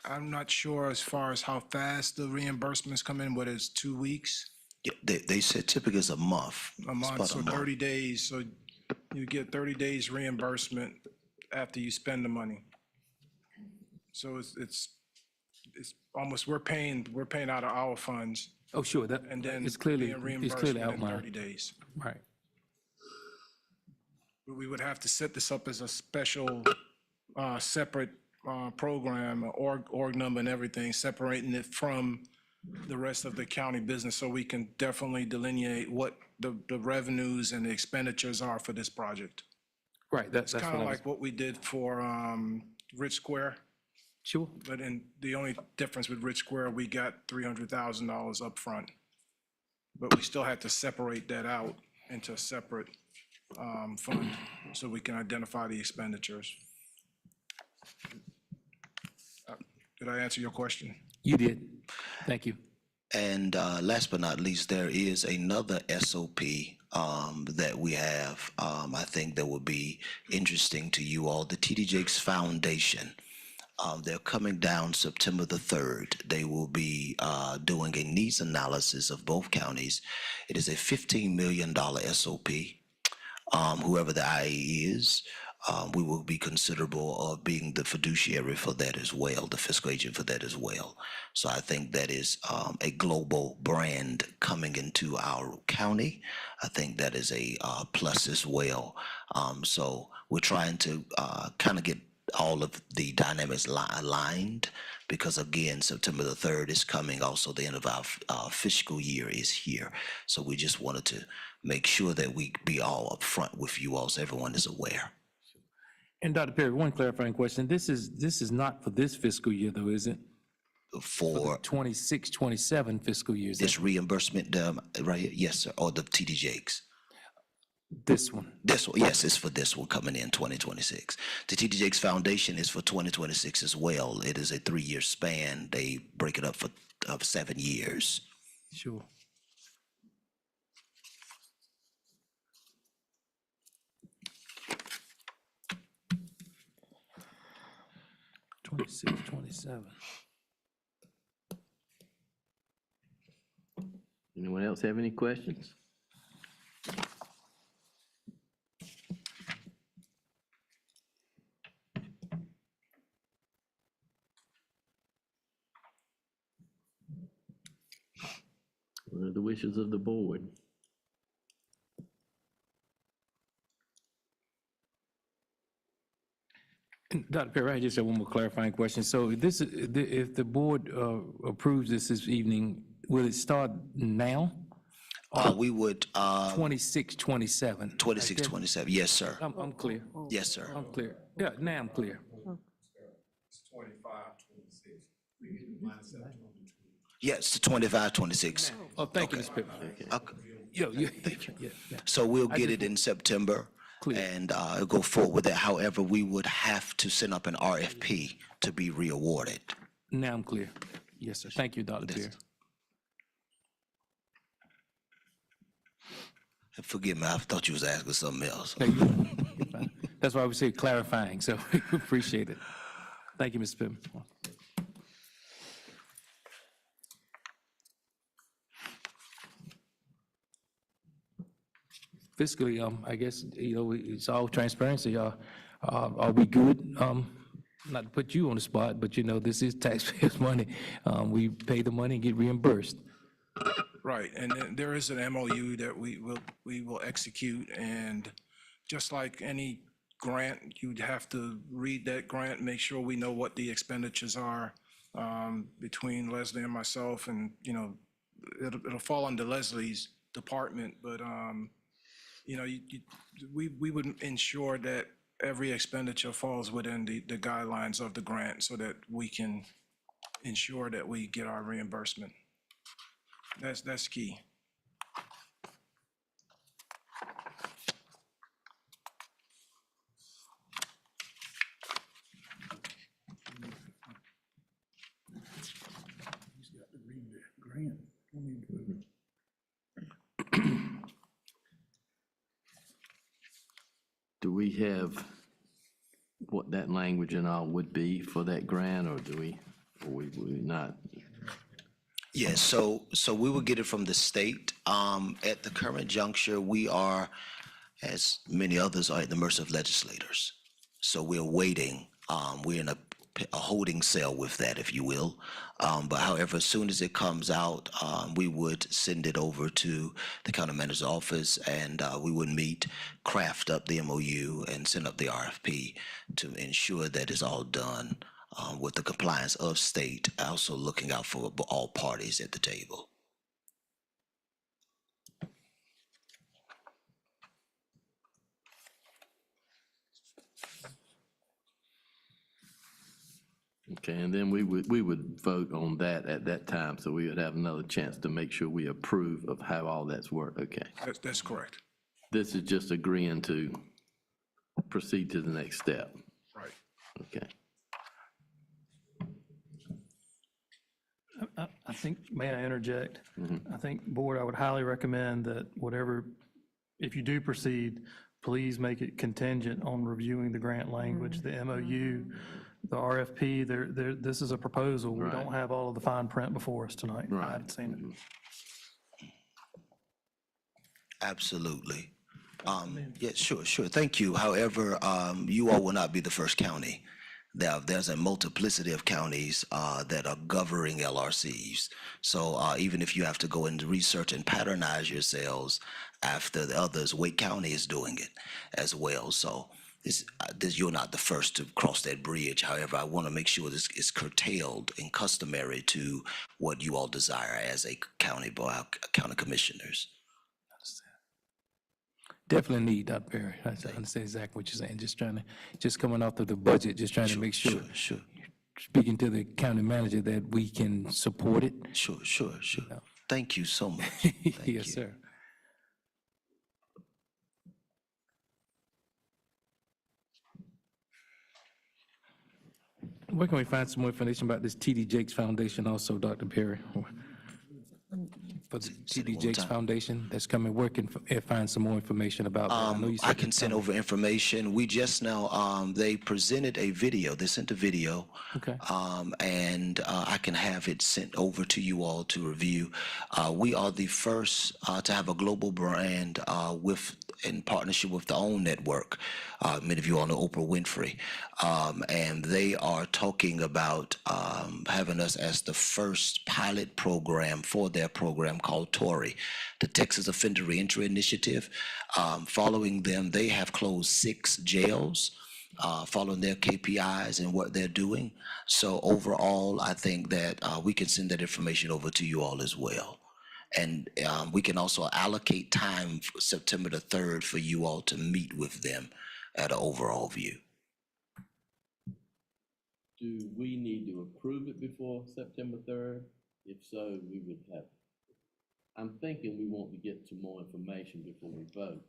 I'm not sure as far as how fast the reimbursements come in, whether it's 2 weeks, Yeah, they said typically it's a month. a It's month, about so a month. 30 days. So you get 30 days reimbursement after you spend the money. So it's almost, we're paying out of our funds Oh, sure, that, and then it's clearly, being it's reimbursed clearly within 30 outlined. days. Right. But we would have to set this up as a special, separate program, org number and everything, separating it from the rest of the county business so we can definitely delineate what the revenues and the expenditures are for this project. Right, that's It's what kind I of was, like what we did for Rich Square, sure. but the only difference with Rich Square, we got $300,000 upfront. But we still had to separate that out into a separate fund so we can identify the expenditures. Did I answer your question? You did. Thank you. And last but not least, there is another SOP that we have, I think that would be interesting to you all, the TD Jakes Foundation. They're coming down September the 3rd. They will be doing a needs analysis of both counties. It is a $15 million SOP. Whoever the IE is, we will be considerable of being the fiduciary for that as well, the fiscal agent for that as well. So I think that is a global brand coming into our county. I think that is a plus as well. So we're trying to kind of get all of the dynamics aligned because again, September the 3rd is coming. Also, the end of our fiscal year is here. So we just wanted to make sure that we be all upfront with you all so everyone is aware. And Dr. Perry, one clarifying question. This is not for this fiscal year though, is it? For 26, 27 fiscal years. this reimbursement, right here, yes, sir, or the TD Jakes. This one. This one, yes, it's for this one coming in 2026. The TD Jakes Foundation is for 2026 as well. It is a 3-year span. They break it up for 7 years. Sure. '26, '27. Anyone else have any questions? What are the wishes of the board? Dr. Perry, I just have one more clarifying question. So if the board approves this evening, will it start now? We would, 26, 27? 26, 27, yes, sir. I'm clear. Yes, sir. I'm clear. Yeah, now I'm clear. Yes, 25, 26. Oh, thank you, Mr. Pittman. Okay. Yeah. So we'll get it in September Clear. and go forward with it. However, we would have to send up an RFP to be reawarded. Now I'm clear. Yes, sir. Thank you, Dr. Perry. Forgive me, I thought you was asking something else. No, you're fine. That's why we say clarifying, so we appreciate it. Thank you, Mr. Pittman. Fiscally, I guess, it's all transparency. Are we good? Not to put you on the spot, but this is taxpayers' money. We pay the money and get reimbursed. Right, and then there is an MOU that we will execute, and just like any grant, you'd have to read that grant, make sure we know what the expenditures are between Leslie and myself, and, it'll fall under Leslie's department, but, we would ensure that every expenditure falls within the guidelines of the grant so that we can ensure that we get our reimbursement. That's key. He's got to read the grant. have what that language and all would be for that grant, or do we, or we not? Yes, so we will get it from the state. At the current juncture, we are, as many others are, at the mercy of legislators. So we're waiting. We're in a holding cell with that, if you will. But however, as soon as it comes out, we would send it over to the county manager's office, and we would meet, craft up the MOU, and send up the RFP to ensure that it's all done with the compliance of state, also looking out for all parties at the table. Okay, and then we would vote on that at that time, so we would have another chance to make sure we approve of how all that's worked, okay? That's correct. This is just agreeing to proceed to the next step, Right. okay? I think, may I interject? I think, Board, I would highly recommend that whatever, if you do proceed, please make it contingent on reviewing the grant language, the MOU, the RFP. This is a proposal. We don't have all of the fine print before us tonight. I haven't seen it. Absolutely. Yeah, sure. Thank you. However, you all will not be the first county. There's a multiplicity of counties that are governing LRCs. So even if you have to go into research and patternize yourselves after the others, Wake County is doing it as well. So you're not the first to cross that bridge. However, I want to make sure this is curtailed and customary to what you all desire as a county commissioners. Definitely need, Dr. Perry. I understand exactly what you're saying. Just coming off of the budget, just trying to make sure, speaking to the county manager, that we can support it. Sure. Thank you so much. Yes, sir. Where can we find some more information about this TD Jakes Foundation also, Dr. Perry? For the TD Jakes Foundation that's coming, where can find some more information about that? know you I said can send over information. We just now, they presented a video. They sent a video. Okay. And I can have it sent over to you all to review. We are the first to have a global brand in partnership with the OWN network. Many of you all know Oprah Winfrey. And they are talking about having us as the first pilot program for their program called TORI, the Texas Offender Reentry Initiative. Following them, they have closed 6 jails, following their KPIs and what they're doing. So overall, I think that we can send that information over to you all as well. And we can also allocate time for September the 3rd for you all to meet with them at an overall view. Do we need to approve it before September 3rd? If so, we would have, I'm thinking we want to get some more information before we vote.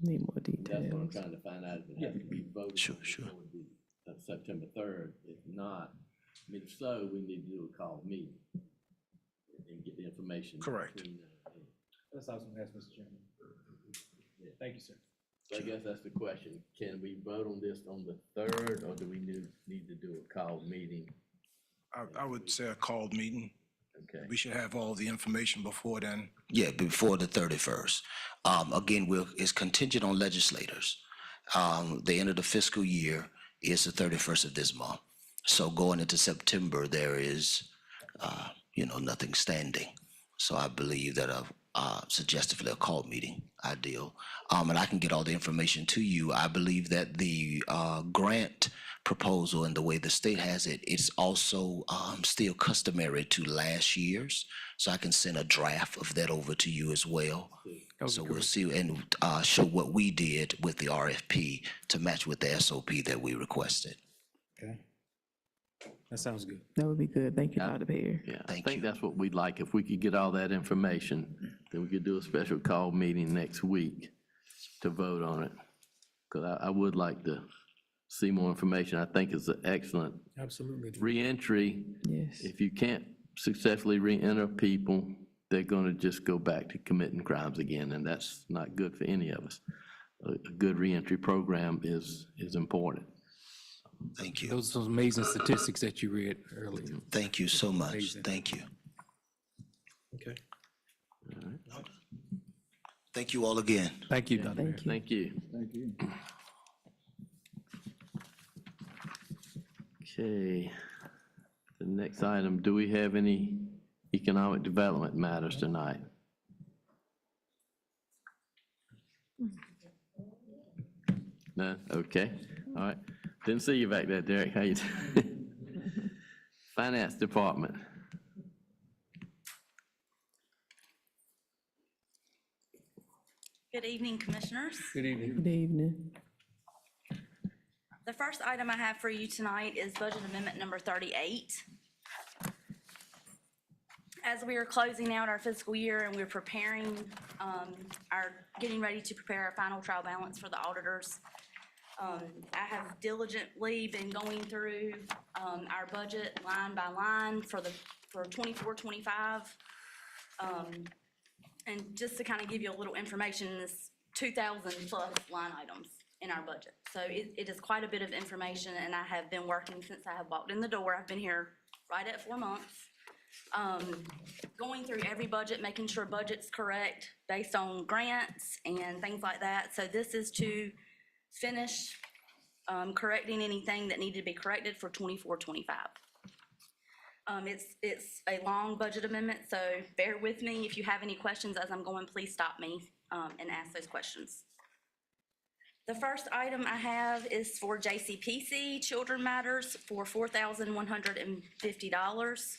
Need more That's what I'm details. trying to find out, if it has to be voted. Sure. before September 3rd. If not, if so, we need to do a call meeting and get the information. Correct. between now and then. That's what I was going to ask, Mr. Chairman. Thank you, sir. So I guess that's the question. Can we vote on this on the 3rd, or do we need to do a call meeting? I would say a called meeting. Okay. We should have all the information before then. Yeah, before the 31st. Again, it's contingent on legislators. The end of the fiscal year is the 31st of this month. So going into September, there is, nothing standing. So I believe that suggestively a call meeting, ideal. And I can get all the information to you. I believe that the grant proposal and the way the state has it, it's also still customary to last year's. So I can send a draft of that over to you as well. So we'll see and show what we did with the RFP to match with the SOP that we requested. Okay. That sounds good. That would be good. Thank you, Dr. Perry. Yeah, I Thank think you. that's what we'd like. If we could get all that information, then we could do a special call meeting next week to vote on it. Because I would like to see more information. I think it's an excellent Absolutely. reentry. Yes. If you can't successfully reenter people, they're going to just go back to committing crimes again, and that's not good for any of us. a good reentry program is important. Thank you. Those are some amazing statistics that you read earlier. Thank you so much. Thank you. Okay. Thank you all again. Thank you, Dr. Mayor. Thank you. Thank you. Okay. The next item, do we have any economic development matters tonight? No? Okay. All right. Didn't see you back there, Derek. How you doing? Finance Department. Good evening, Commissioners. Good evening. Good evening. The first item I have for you tonight is Budget Amendment number 38. As we are closing out our fiscal year and we're preparing, getting ready to prepare our final trial balance for the auditors, I have diligently been going through our budget line by line for 24, 25. And just to kind of give you a little information, this 2,000 plus line items in our budget. So it is quite a bit of information, and I have been working since I have walked in the door. I've been here right at 4 months. Going through every budget, making sure budget's correct based on grants and things like that. So this is to finish correcting anything that needed to be corrected for 24, 25. It's a long budget amendment, so bear with me. If you have any questions as I'm going, please stop me and ask those questions. The first item I have is for JCPC Children Matters for $4,150.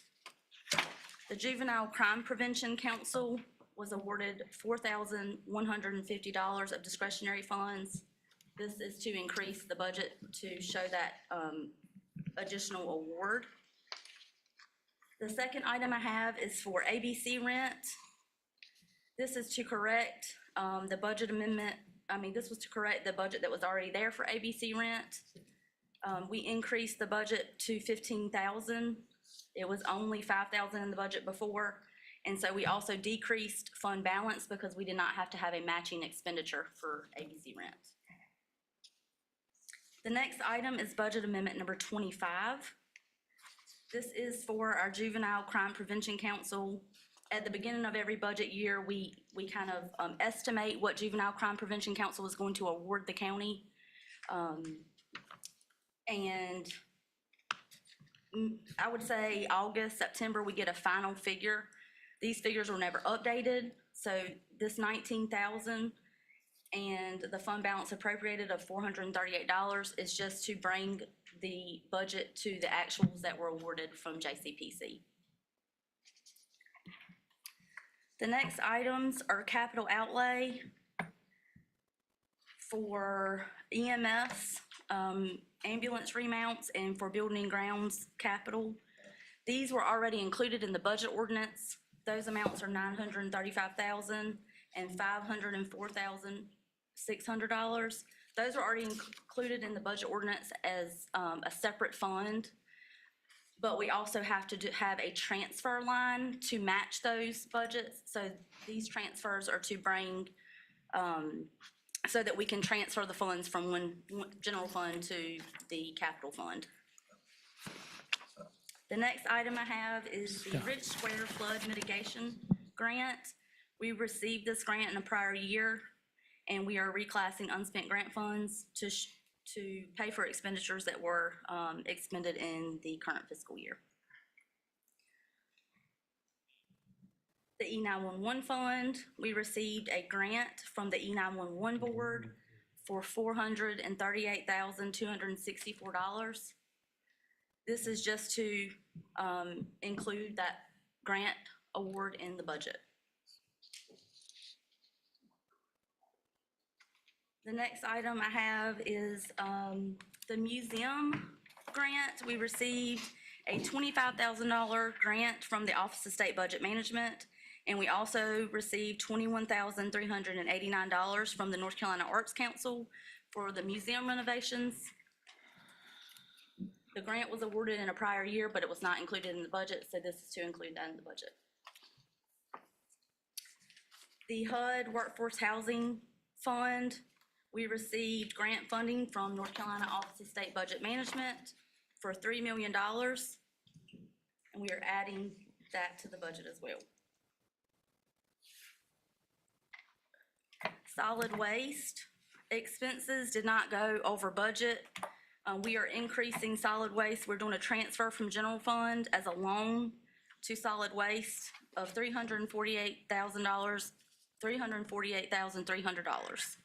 The Juvenile Crime Prevention Council was awarded $4,150 of discretionary funds. This is to increase the budget to show that additional award. The second item I have is for ABC Rent. This is to correct the budget amendment. This was to correct the budget that was already there for ABC Rent. We increased the budget to $15,000. It was only $5,000 in the budget before. And so we also decreased fund balance because we did not have to have a matching expenditure for ABC Rent. The next item is budget amendment number 25. This is for our Juvenile Crime Prevention Council. At the beginning of every budget year, we kind of estimate what Juvenile Crime Prevention Council is going to award the county. And I would say August, September, we get a final figure. These figures were never updated. So this $19,000 and the fund balance appropriated of $438 is just to bring the budget to the actuals that were awarded from JCPC. The next items are capital outlay for EMS, ambulance remounts, and for building and grounds capital. These were already included in the budget ordinance. Those amounts are $935,000 and $504,600. Those are already included in the budget ordinance as a separate fund, but we also have to have a transfer line to match those budgets. So these transfers are to bring, so that we can transfer the funds from one general fund to the capital fund. The next item I have is the Rich Square Flood Mitigation Grant. We received this grant in a prior year, and we are reclassing unspent grant funds to pay for expenditures that were expended in the current fiscal year. The E911 fund, we received a grant from the E911 board for $438,264. This is just to include that grant award in the budget. The next item I have is the museum grant. We received a $25,000 grant from the Office of State Budget Management, and we also received $21,389 from the North Carolina Arts Council for the museum renovations. The grant was awarded in a prior year, but it was not included in the budget, so this is to include that in the budget. The HUD Workforce Housing Fund, We received grant funding from North Carolina Office of State Budget Management for $3 million. And we are adding that to the budget as well. Solid waste expenses did not go over budget. We are increasing solid waste. We're doing a transfer from general fund as a loan to solid waste of $348,000, $348,300.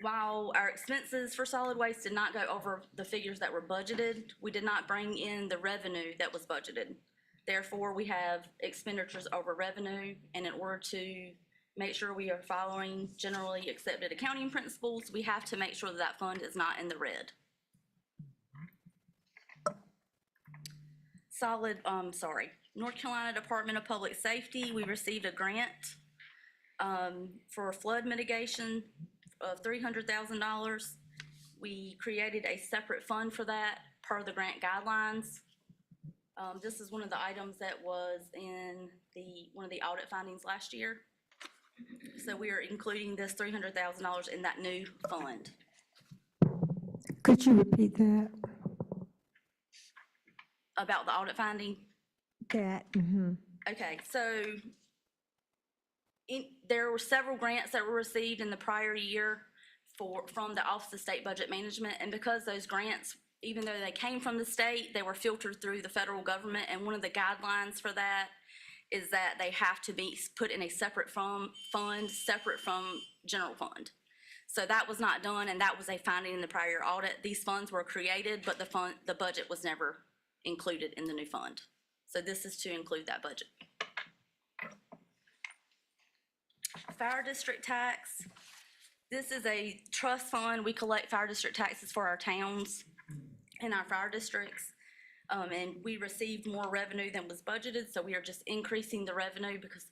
While our expenses for solid waste did not go over the figures that were budgeted, we did not bring in the revenue that was budgeted. Therefore, we have expenditures over revenue, and in order to make sure we are following generally accepted accounting principles, we have to make sure that that fund is not in the red. North Carolina Department of Public Safety, we received a grant for flood mitigation of $300,000. We created a separate fund for that per the grant guidelines. This is one of the items that was in one of the audit findings last year. So we are including this $300,000 in that new fund. Could you repeat that? About the audit finding? Okay, so there were several grants that were received in the prior year from the Office of State Budget Management, and because those grants, even though they came from the state, they were filtered through the federal government, and one of the guidelines for that is that they have to be put in a separate fund, separate from general fund. So that was not done, and that was a finding in the prior audit. These funds were created, but the budget was never included in the new fund. So this is to include that budget. Fire district tax. This is a trust fund. We collect fire district taxes for our towns and our fire districts. And we received more revenue than was budgeted, so we are just increasing the revenue because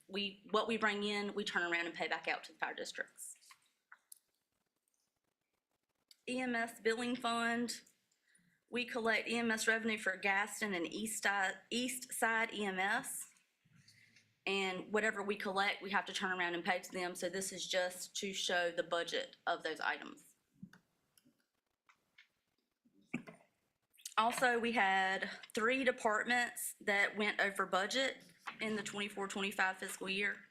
what we bring in, we turn around and pay back out to the fire districts. EMS billing fund. We collect EMS revenue for Gaston and East Side EMS. And whatever we collect, we have to turn around and pay to them. So this is just to show the budget of those items. Also, we had 3 departments that went over budget in the 24-25 fiscal year.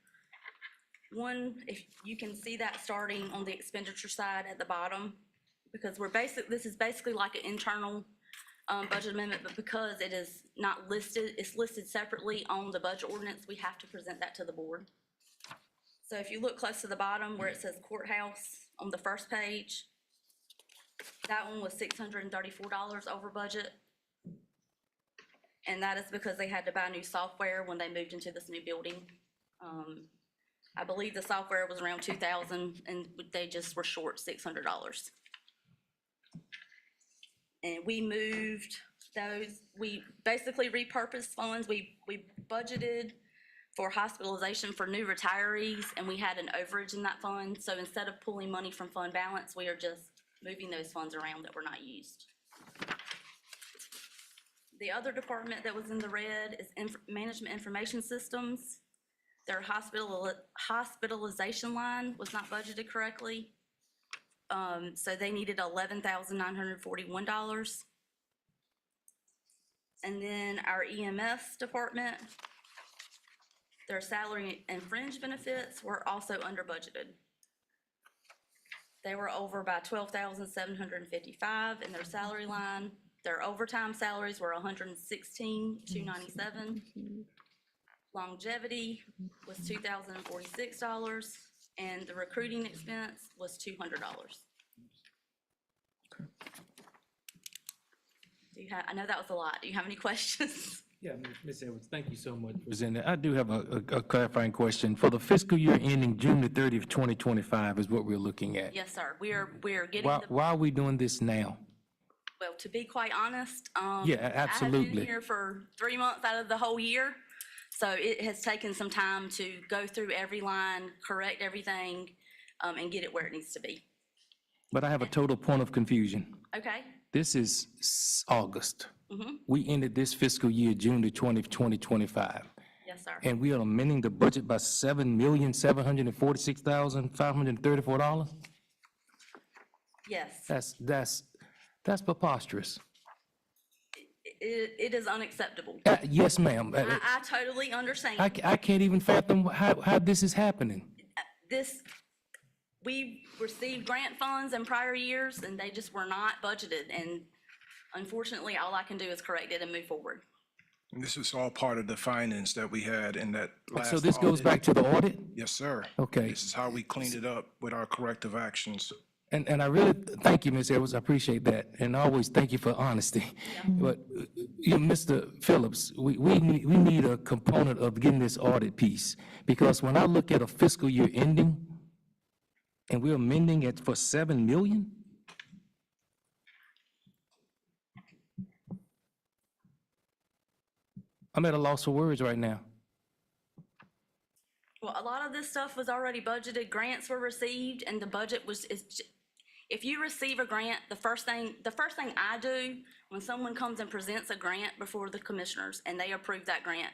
One, if you can see that starting on the expenditure side at the bottom, because this is basically like an internal budget amendment, but because it is not listed, it's listed separately on the budget ordinance, we have to present that to the board. So if you look close to the bottom where it says courthouse on the first page, that one was $634 over budget. And that is because they had to buy new software when they moved into this new building. I believe the software was around $2,000 and they just were short $600. And we moved those, we basically repurposed funds. We budgeted for hospitalization for new retirees, and we had an overage in that fund. So instead of pulling money from fund balance, we are just moving those funds around that were not used. The other department that was in the red is Management Information Systems. Their hospitalization line was not budgeted correctly. So they needed $11,941. And then our EMS department, their salary and fringe benefits were also under budgeted. They were over by $12,755 in their salary line. Their overtime salaries were $116,297. Longevity was $2,046, and the recruiting expense was $200. I know that was a lot. Do you have any questions? Yeah, Ms. Edwards, thank you so much for presenting. I do have a clarifying question. For the fiscal year ending June the 30th, 2025 is what we're looking at. Yes, sir. We are getting Why are we doing this now? well, to be quite honest, Yeah, I have absolutely. been here for 3 months out of the whole year. So it has taken some time to go through every line, correct everything, and get it where it needs to be. But I have a total point of confusion. Okay? This is August. We ended this fiscal year June the 20th, 2025. Yes, sir. And we are amending the budget by $7,746,534? Yes, That's preposterous. it is unacceptable. Yes, ma'am. I totally understand. I can't even fathom how this is happening. We received grant funds in prior years, and they just were not budgeted, and unfortunately, all I can do is correct it and move forward. And this is all part of the findings that we had in that last So this goes audit. back to the audit? Yes, sir. Okay. This is how we cleaned it up with our corrective actions. And I really, thank you, Ms. Edwards, I appreciate that, and I always thank you for honesty. But, Mr. Phillips, we need a component of getting this audit piece, because when I look at a fiscal year ending, and we're amending it for 7 million? I'm at a loss for words right now. Well, a lot of this stuff was already budgeted, grants were received, and the budget if you receive a grant, the first thing I do when someone comes and presents a grant before the commissioners and they approve that grant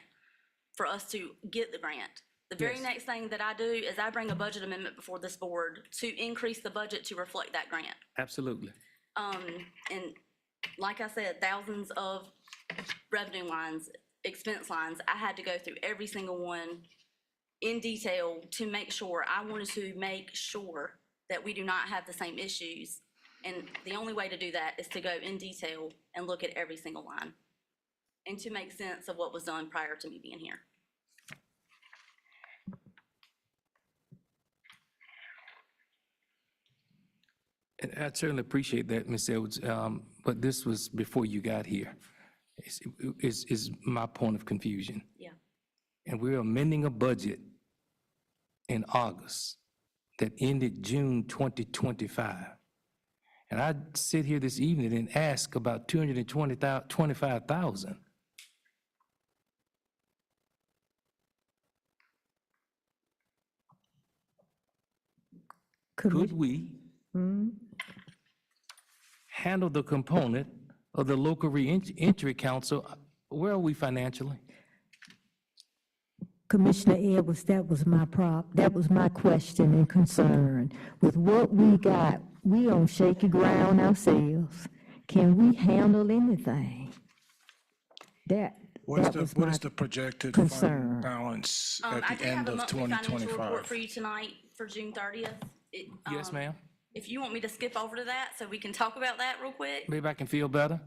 for us to get the grant, the very next thing that I do is I bring a budget amendment before this board to increase the budget to reflect that grant. Absolutely. And like I said, thousands of revenue lines, expense lines, I had to go through every single one in detail to make sure. I wanted to make sure that we do not have the same issues. And the only way to do that is to go in detail and look at every single line and to make sense of what was done prior to me being here. And I certainly appreciate that, Ms. Edwards, but this was before you got here, is my point of confusion. Yeah. And we're amending a budget in August that ended June 2025. And I sit here this evening and ask about $225,000. Could we handle the component of the local reentry council? Where are we financially? Commissioner Edwards, that was my question and concern. With what we got, we on shaky ground ourselves. Can we handle anything? What is the projected concern. fund balance I at do the have end a of monthly financial report 2025? for you tonight for June 30th. Yes, ma'am. If you want me to skip over to that so we can talk about that real quick. Maybe I can feel better?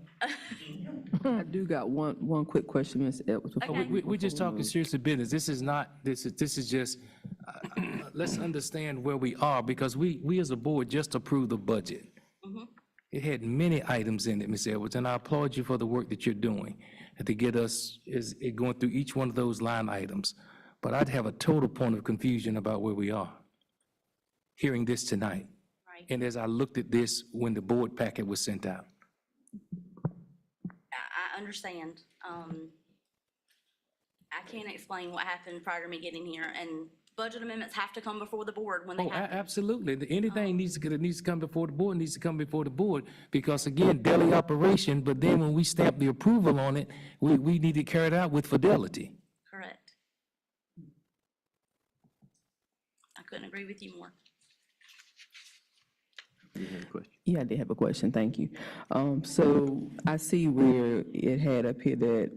I do got one quick question, Ms. Edwards. Okay. We're just talking seriously business. This is not, this is just, let's understand where we are, because we as a board just approved the budget. It had many items in it, Ms. Edwards, and I applaud you for the work that you're doing to get us, going through each one of those line items. But I'd have a total point of confusion about where we are, hearing this tonight. Right. And as I looked at this when the board packet was sent out. I understand. I can't explain what happened prior to me getting here, and budget amendments have to come before the board when they Oh, happen. absolutely. Anything needs to come before the board, needs to come before the board, because again, daily operation, but then when we stamp the approval on it, we need to carry it out with fidelity. Correct. I couldn't agree with you more. You had a question? Yeah, I did have a question, thank you. So I see where it had up here that,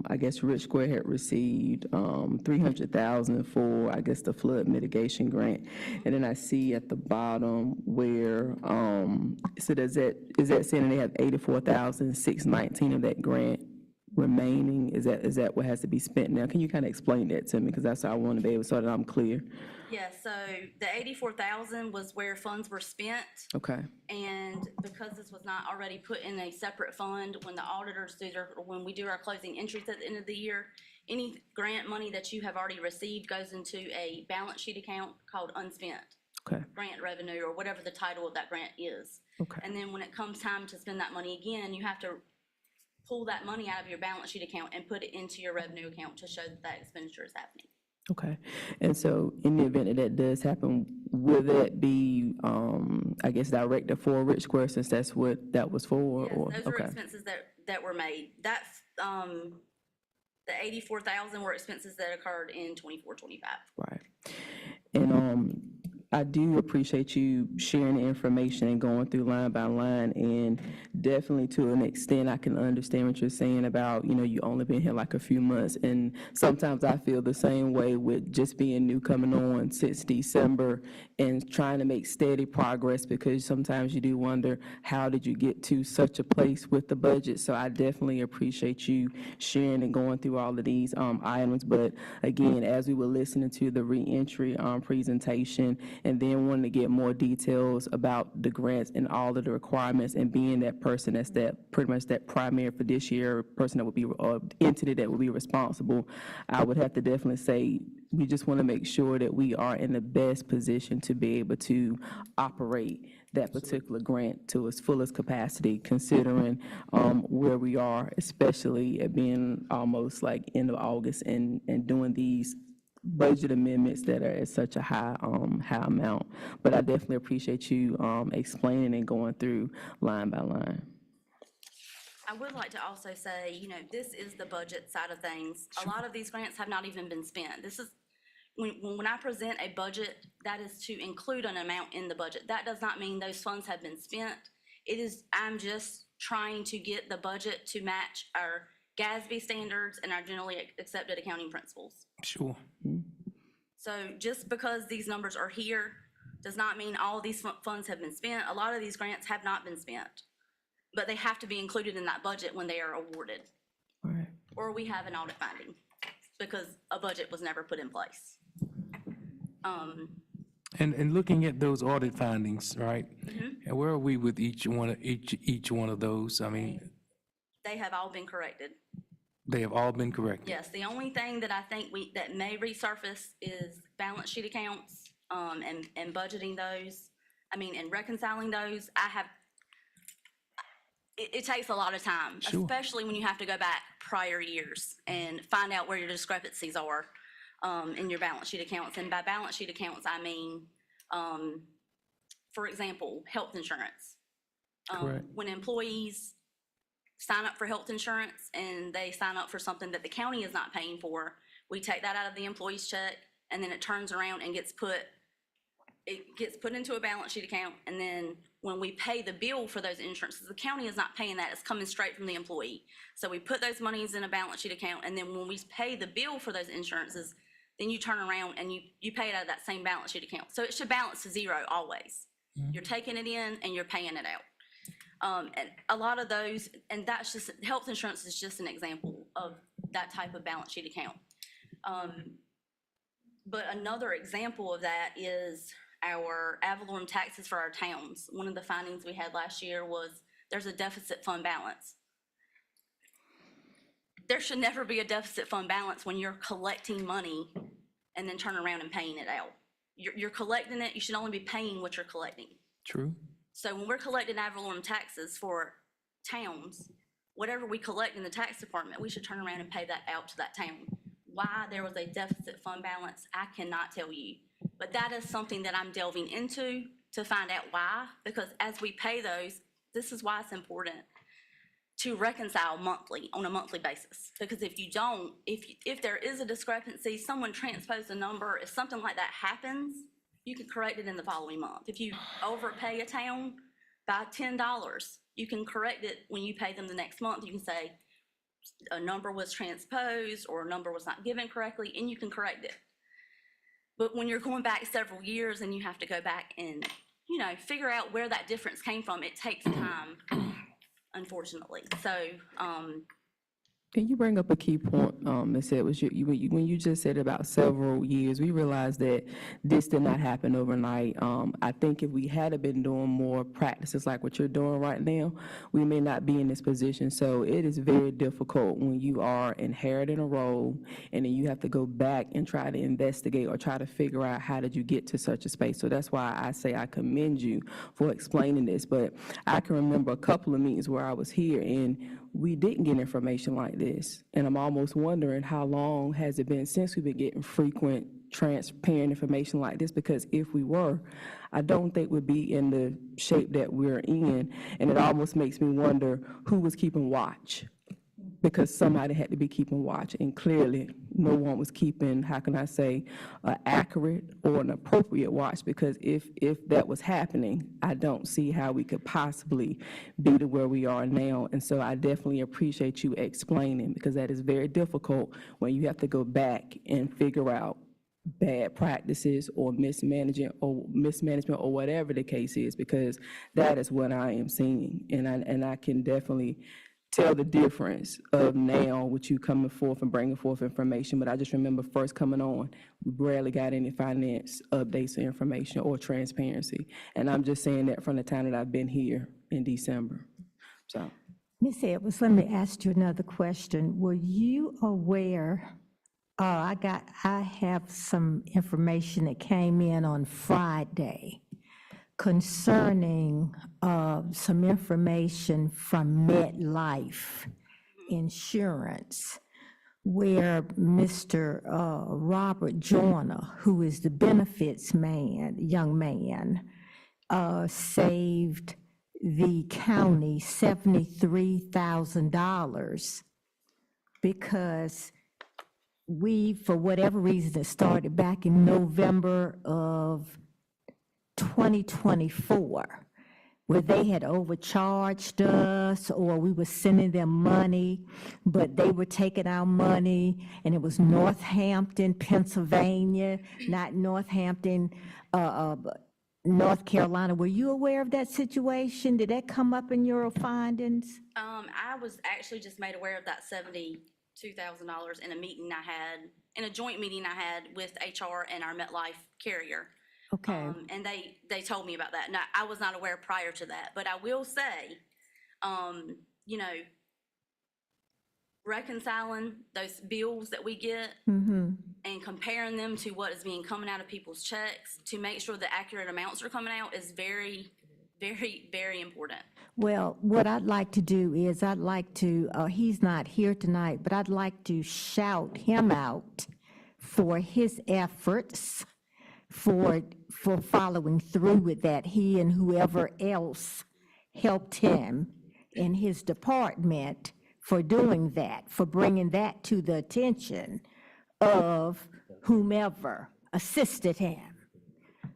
I guess Rich Square had received $300,000 for, I guess, the flood mitigation grant. And then I see at the bottom where, so is that saying they have $84,619 of that grant remaining? Is that what has to be spent now? Can you kind of explain that to me? Because that's how I want to be able, so that I'm clear. Yeah, so the 84,000 was where funds were spent. Okay, And because this was not already put in a separate fund, when the auditors when we do our closing entries at the end of the year, any grant money that you have already received goes into a balance sheet account called unspent okay, grant revenue, or whatever the title of that grant is. okay. And then when it comes time to spend that money again, you have to pull that money out of your balance sheet account and put it into your revenue account to show that that expenditure is happening. Okay, and so in the event that that does happen, will that be, I guess, directed for Rich Square, since that's what that was for? Yes, Or those were okay, expenses that were made. That's, the 84,000 were expenses that occurred in 24, 25. right. And I do appreciate you sharing the information and going through line by line, and definitely to an extent, I can understand what you're saying about, you only been here like a few months, and sometimes I feel the same way with just being new coming on since December and trying to make steady progress, because sometimes you do wonder, how did you get to such a place with the budget? So I definitely appreciate you sharing and going through all of these items, but again, as we were listening to the reentry presentation, and then wanting to get more details about the grants and all of the requirements, and being that person that's pretty much that primary fiduciary person that would be, entity that would be responsible, I would have to definitely say, we just want to make sure that we are in the best position to be able to operate that particular grant to its fullest capacity, considering where we are, especially at being almost like end of August and doing these budget amendments that are at such a high amount. But I definitely appreciate you explaining and going through line by line. I would like to also say, this is the budget side of things. A lot of these grants have not even been spent. This is, when I present a budget, that is to include an amount in the budget. That does not mean those funds have been spent. I'm just trying to get the budget to match our GASB standards and our generally accepted accounting principles. Sure. So just because these numbers are here does not mean all these funds have been spent. A lot of these grants have not been spent, but they have to be included in that budget when they are awarded. Right. Or we have an audit finding because a budget was never put in place. And looking at those audit findings, right? And where are we with each one of those? I mean, They have all been corrected. they have all been corrected. Yes, the only thing that I think that may resurface is balance sheet accounts, and budgeting those, and reconciling those. It takes a lot of time, Sure. especially when you have to go back prior years and find out where your discrepancies are, in your balance sheet accounts. And by balance sheet accounts, I mean, for example, health insurance. Correct. When employees sign up for health insurance and they sign up for something that the county is not paying for, we take that out of the employee's check, and then it turns around and gets put into a balance sheet account. And then when we pay the bill for those insurances, the county is not paying that, it's coming straight from the employee. So we put those monies in a balance sheet account, and then when we pay the bill for those insurances, then you turn around and you pay it out of that same balance sheet account. So it should balance to zero always. You're taking it in and you're paying it out. And a lot of those, and that's just, health insurance is just an example of that type of balance sheet account. But another example of that is our ad valorem taxes for our towns. One of the findings we had last year was there's a deficit fund balance. There should never be a deficit fund balance when you're collecting money and then turn around and paying it out. You're collecting it, you should only be paying what you're collecting. True. So when we're collecting ad valorem taxes for towns, whatever we collect in the tax department, we should turn around and pay that out to that town. Why there was a deficit fund balance, I cannot tell you. But that is something that I'm delving into to find out why, because as we pay those, this is why it's important to reconcile monthly, on a monthly basis. Because if you don't, if there is a discrepancy, someone transposed a number, if something like that happens, you can correct it in the following month. If you overpay a town by $10, you can correct it when you pay them the next month. You can say a number was transposed or a number was not given correctly, and you can correct it. But when you're going back several years and you have to go back and, figure out where that difference came from, it takes time, unfortunately. So, Can you bring up a key point, Ms. Edwards? When you just said about several years, we realized that this did not happen overnight. I think if we had been doing more practices like what you're doing right now, we may not be in this position. So it is very difficult when you are inheriting a role and then you have to go back and try to investigate or try to figure out how did you get to such a space. So that's why I say I commend you for explaining this. But I can remember a couple of meetings where I was here and we didn't get information like this. And I'm almost wondering how long has it been since we've been getting frequent, transparent information like this? Because if we were, I don't think we'd be in the shape that we're in. And it almost makes me wonder who was keeping watch. because somebody had to be keeping watch, and clearly, no one was keeping, how can I say, accurate or an appropriate watch, because if that was happening, I don't see how we could possibly be to where we are now. And so I definitely appreciate you explaining, because that is very difficult when you have to go back and figure out bad practices or mismanagement or whatever the case is, because that is what I am seeing. And I can definitely tell the difference of now with you coming forth and bringing forth information. But I just remember first coming on, we barely got any finance updates or information or transparency. And I'm just saying that from the time that I've been here in December. So, Ms. Edwards, let me ask you another question. Were you aware, I have some information that came in on Friday concerning some information from MetLife Insurance, where Mr. Robert Joyner, who is the benefits man, young man, saved the county $73,000 because for whatever reason, it started back in November of 2024, where they had overcharged us, or we were sending them money, but they were taking our money, and it was Northampton, Pennsylvania, not Northampton, North Carolina. Were you aware of that situation? Did that come up in your findings? I was actually just made aware of that $72,000 in a meeting I had, in a joint meeting I had with HR and our MetLife carrier. Okay. And they told me about that. Now, I was not aware prior to that, but I will say, you know, reconciling those bills that we get and comparing them to what is being coming out of people's checks to make sure the accurate amounts are coming out is very, very, very important. Well, what I'd like to do is he's not here tonight, but I'd like to shout him out for his efforts, for following through with that. He and whoever else helped him in his department for doing that, for bringing that to the attention of whomever assisted him.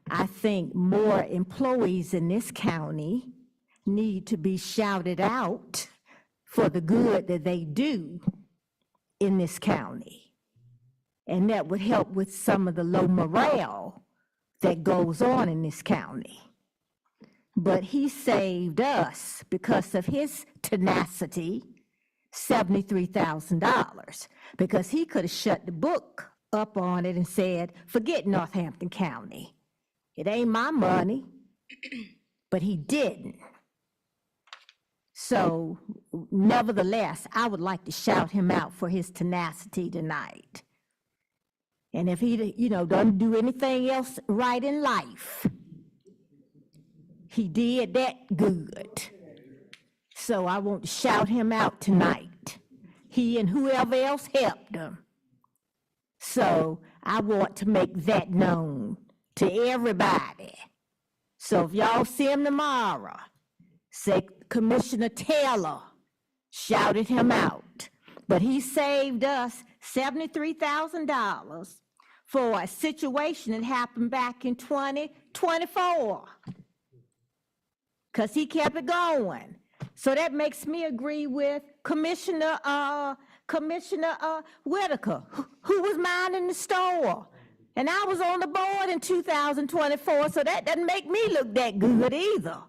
I think more employees in this county need to be shouted out for the good that they do in this county. And that would help with some of the low morale that goes on in this county. But he saved us, because of his tenacity, $73,000, because he could have shut the book up on it and said, forget Northampton County. It ain't my money. But he didn't. So nevertheless, I would like to shout him out for his tenacity tonight. And if he, doesn't do anything else right in life, he did that good. So I want to shout him out tonight. He and whoever else helped him. So I want to make that known to everybody. So if y'all see him tomorrow, say Commissioner Taylor shouted him out. But he saved us $73,000 for a situation that happened back in 2024. Because he kept it going. So that makes me agree with Commissioner Whitaker, who was minding the store. And I was on the board in 2024, so that doesn't make me look that good either.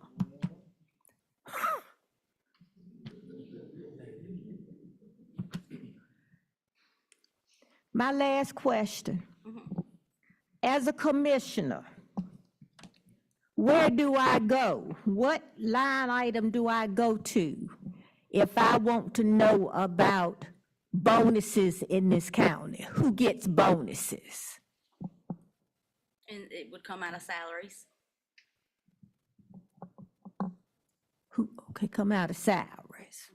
My last question. As a commissioner, where do I go? What line item do I go to if I want to know about bonuses in this county? Who gets bonuses? And it would come out of salaries. Okay, come out of salaries.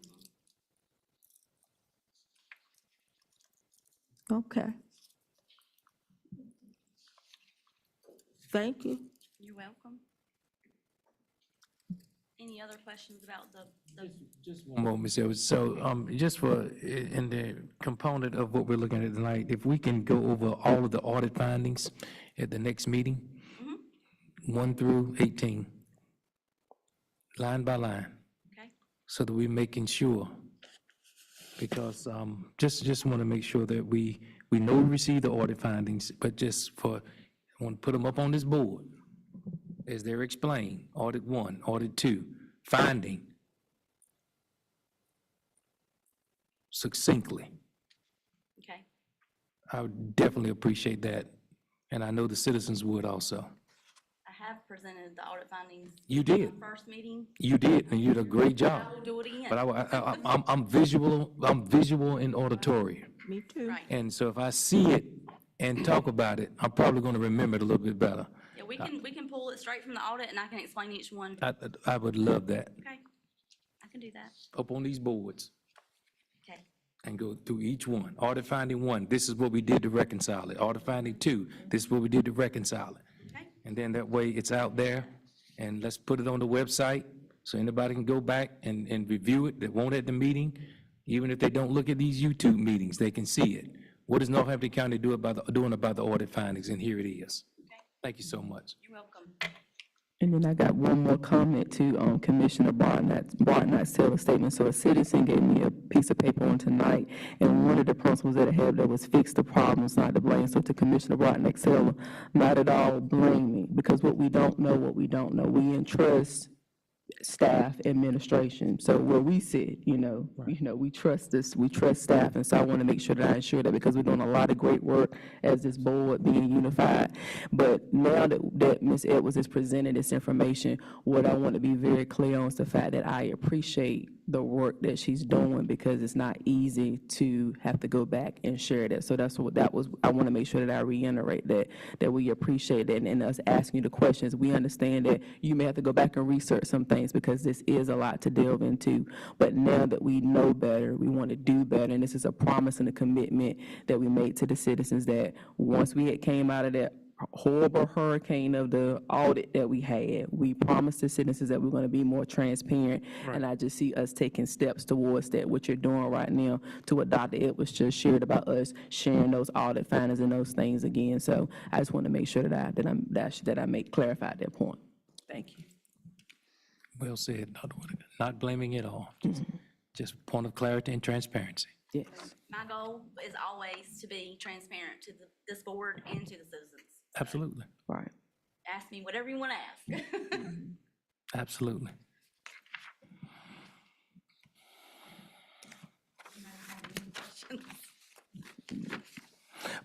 Okay. Thank you. You're welcome. Any other questions about the Just one moment, Ms. Edwards. So, just for, in the component of what we're looking at tonight, if we can go over all of the audit findings at the next meeting, 1 through 18, line by line, okay? so that we're making sure, because, just want to make sure that we know we received the audit findings, but just for, I want to put them up on this board, as they're explained, audit 1, audit 2, finding succinctly. Okay, I would definitely appreciate that, and I know the citizens would also. I have presented the audit findings. You did. in the First meeting. You did, and you did a great job. I will do it again. But I'm visual and auditory. Me too. Right. And so if I see it and talk about it, I'm probably going to remember it a little bit better. Yeah, we can pull it straight from the audit and I can explain each one. I would love that, Okay, I can do that. up on these boards, Okay, and go through each one. Audit finding 1, this is what we did to reconcile it. Audit finding 2, this is what we did to reconcile it. okay, And then that way it's out there, and let's put it on the website, so anybody can go back and review it that won't at the meeting. Even if they don't look at these YouTube meetings, they can see it. What does Northampton County doing about the audit findings? And here it is. Thank you so much. you're welcome. And then I got one more comment to Commissioner Barton's Taylor statement. So a citizen gave me a piece of paper on tonight, and one of the principles that I have that was fix the problems, not to blame. So to Commissioner Barton Taylor, not at all blaming, because what we don't know, we entrust staff, administration. So where we sit, we trust this, we trust staff. And so I want to make sure that I ensure that, because we're doing a lot of great work as this board being unified. But now that Ms. Edwards has presented this information, what I want to be very clear on is the fact that I appreciate the work that she's doing, because it's not easy to have to go back and share that. So that's what that was. I want to make sure that I reiterate that we appreciate that, and us asking you the questions. We understand that you may have to go back and research some things, because this is a lot to delve into. But now that we know better, we want to do better, and this is a promise and a commitment that we made to the citizens, that once we came out of that horrible hurricane of the audit that we had, we promised the citizens that we're going to be more transparent. And I just see us taking steps towards that, what you're doing right now, to what Dr. Edwards just shared about us sharing those audit findings and those things again. So I just want to make sure that I make clarify that point. Thank you. Well said, not blaming at all. Just point of clarity and transparency. Yes. My goal is always to be transparent to this board and to the citizens. Absolutely, Right. Ask me whatever you want to ask. absolutely.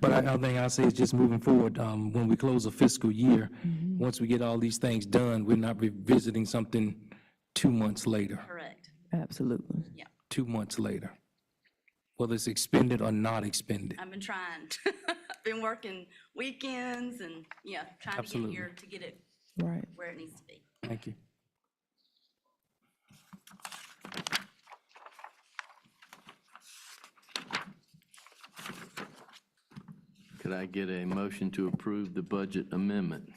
But I think I'll say is just moving forward, when we close a fiscal year, once we get all these things done, we're not revisiting something 2 months later, Correct. Absolutely. 2 months later, whether it's expended or not expended. I've been trying. I've been working weekends and, trying Absolutely. to get it Right. where it needs to be. Thank you. Could I get a motion to approve the budget amendment?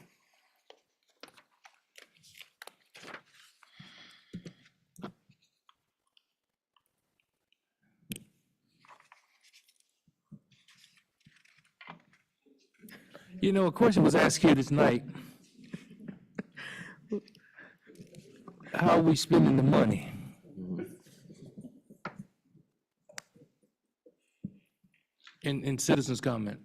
A question was asked here this night. How are we spending the money? In citizens' comment.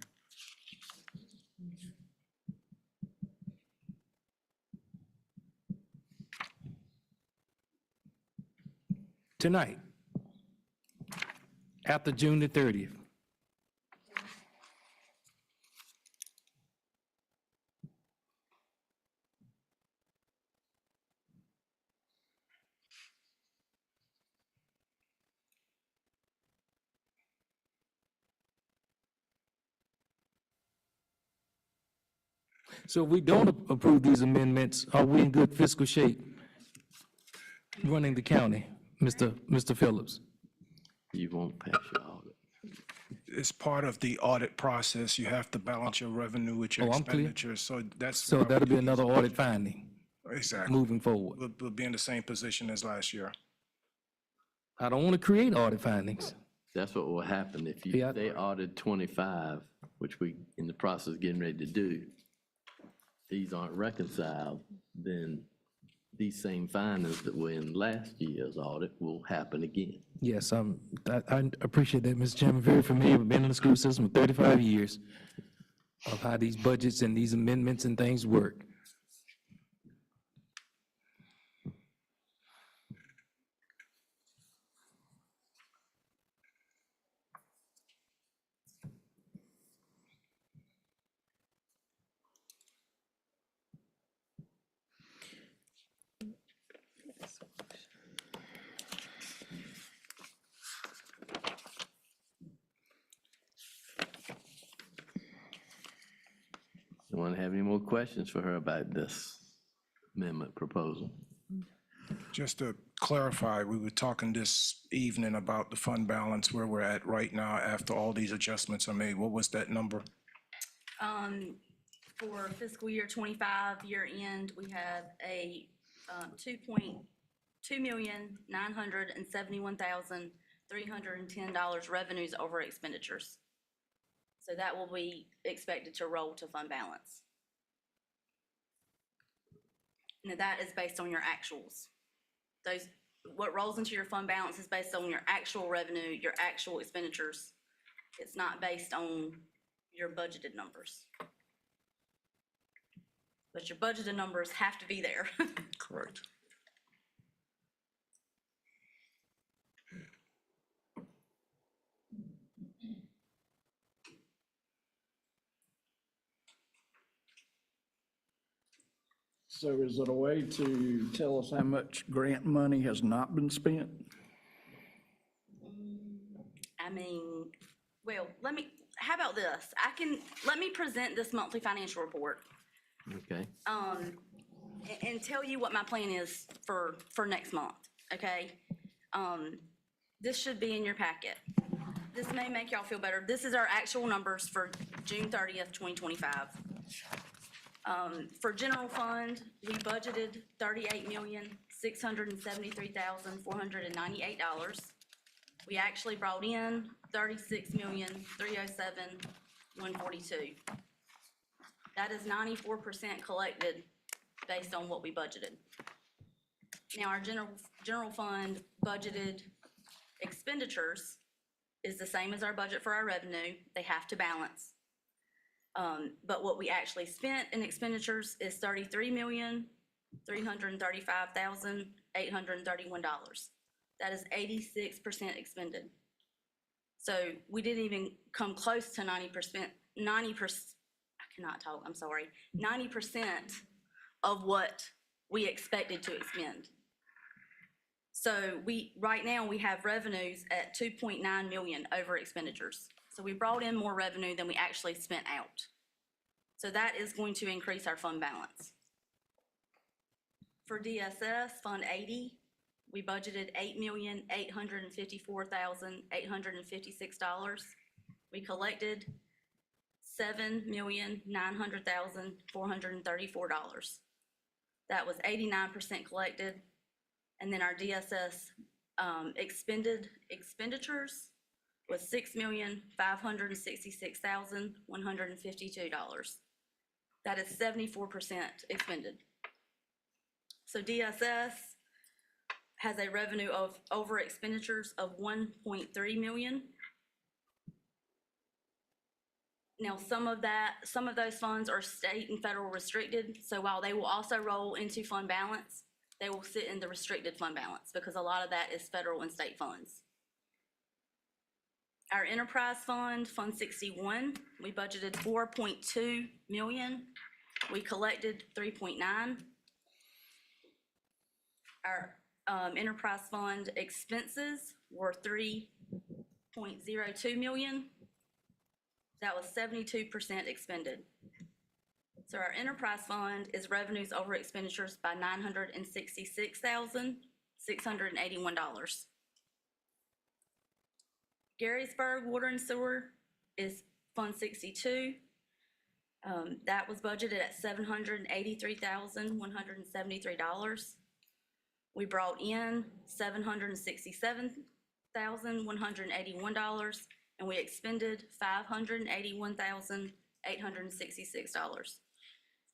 Tonight, after June the 30th. So if we don't approve these amendments, are we in good fiscal shape running the county, Mr. Phillips? You won't pass your audit. It's part of the audit process. You have to balance your revenue with your Oh, I'm clear. expenditures, so that's. So that'll be another audit finding. Exactly. moving forward. We'll be in the same position as last year. I don't want to create audit findings. That's what will happen if Yeah. they audit 25, which we in the process of getting ready to do. These aren't reconciled, then these same findings that were in last year's audit will happen again. Yes, I appreciate that, Mr. Chairman. Very familiar with being in the school system for 35 years of how these budgets and these amendments and things work. Anyone have any more questions for her about this amendment proposal? Just to clarify, we were talking this evening about the fund balance, where we're at right now after all these adjustments are made. What was that number? For fiscal year 25 year end, we have a $2,971,310 revenues over expenditures. So that will be expected to roll to fund balance. Now, that is based on your actuals. What rolls into your fund balance is based on your actual revenue, your actual expenditures. It's not based on your budgeted numbers. But your budgeted numbers have to be there. Correct. So is it a way to tell us how much grant money has not been spent? I mean, well, how about this? Let me present this monthly financial report, Okay, and tell you what my plan is for next month, okay? This should be in your packet. This may make y'all feel better. This is our actual numbers for June 30th, 2025. For general fund, we budgeted $38,673,498. We actually brought in $36,307,142. That is 94% collected based on what we budgeted. Now, our general fund budgeted expenditures is the same as our budget for our revenue. They have to balance. But what we actually spent in expenditures is $33,335,831. That is 86% expended. So we didn't even come close to 90%, I cannot talk, I'm sorry, 90% of what we expected to expend. So right now, we have revenues at 2.9 million over expenditures. So we brought in more revenue than we actually spent out. So that is going to increase our fund balance. For DSS, Fund 80, we budgeted $8,854,856. We collected $7,900,434. That was 89% collected. And then our DSS expended expenditures was $6,566,152. That is 74% expended. So DSS has a revenue of over expenditures of 1.3 million. Now, some of those funds are state and federal restricted. So while they will also roll into fund balance, they will sit in the restricted fund balance because a lot of that is federal and state funds. Our enterprise fund, Fund 61, we budgeted 4.2 million. We collected 3.9. Our enterprise fund expenses were 3.02 million. That was 72% expended. So our enterprise fund is revenues over expenditures by $966,681. Garysburg Water and Sewer is Fund 62. That was budgeted at $783,173. We brought in $767,181, and we expended $581,866.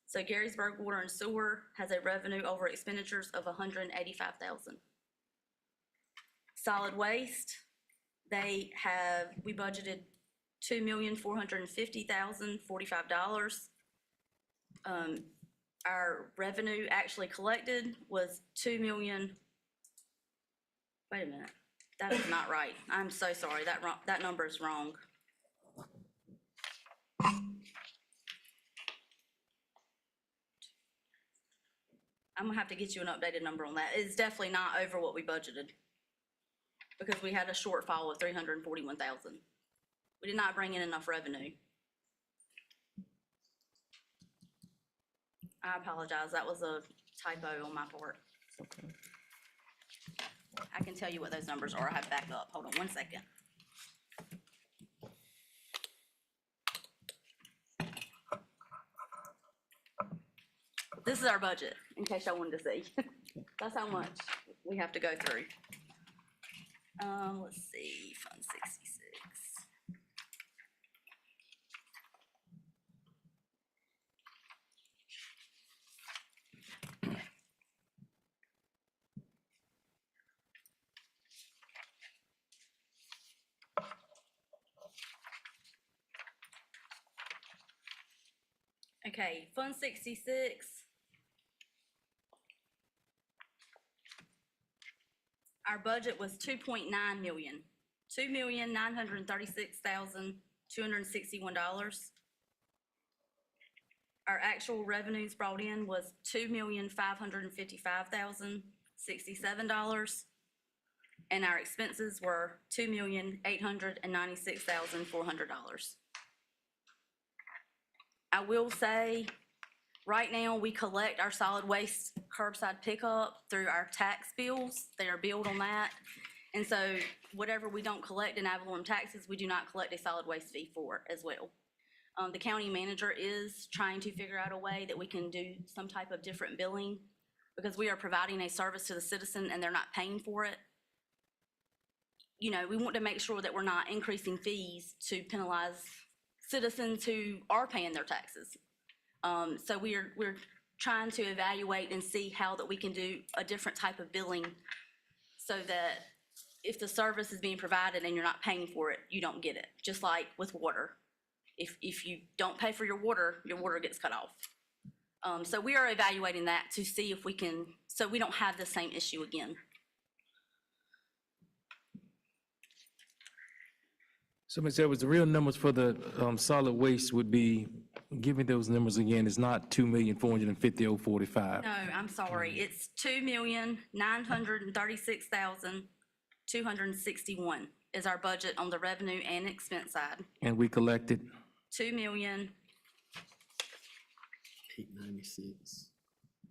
So Garysburg Water and Sewer has a revenue over expenditures of $185,000. Solid Waste, we budgeted $2,450,045. Our revenue actually collected was wait a minute, that is not right. I'm so sorry, that number is wrong. I'm gonna have to get you an updated number on that. It's definitely not over what we budgeted, because we had a shortfall of $341,000. We did not bring in enough revenue. I apologize, that was a typo on my part. Okay. I can tell you what those numbers are. I have backup. Hold on one second. This is our budget, in case y'all wanted to see. That's how much we have to go through. Let's see, Fund 66. Okay, Fund 66. Our budget was $2.9 million, $2,936,261. Our actual revenues brought in was $2,555,067. And our expenses were $2,896,400. I will say, right now, we collect our solid waste curbside pickup through our tax bills. They are billed on that. And so whatever we don't collect in ad valorem taxes, we do not collect a solid waste fee for as well. The county manager is trying to figure out a way that we can do some type of different billing, because we are providing a service to the citizen and they're not paying for it. You know, we want to make sure that we're not increasing fees to penalize citizens who are paying their taxes. So we're trying to evaluate and see how that we can do a different type of billing, so that if the service is being provided and you're not paying for it, you don't get it. Just like with water. If you don't pay for your water gets cut off. So we are evaluating that to see if we can, so we don't have the same issue again. So, Ms. Edwards, the real numbers for the solid waste would be, give me those numbers again, it's not $2,450,045. No, I'm sorry. It's $2,936,261 is our budget on the revenue and expense side. And we collected? $896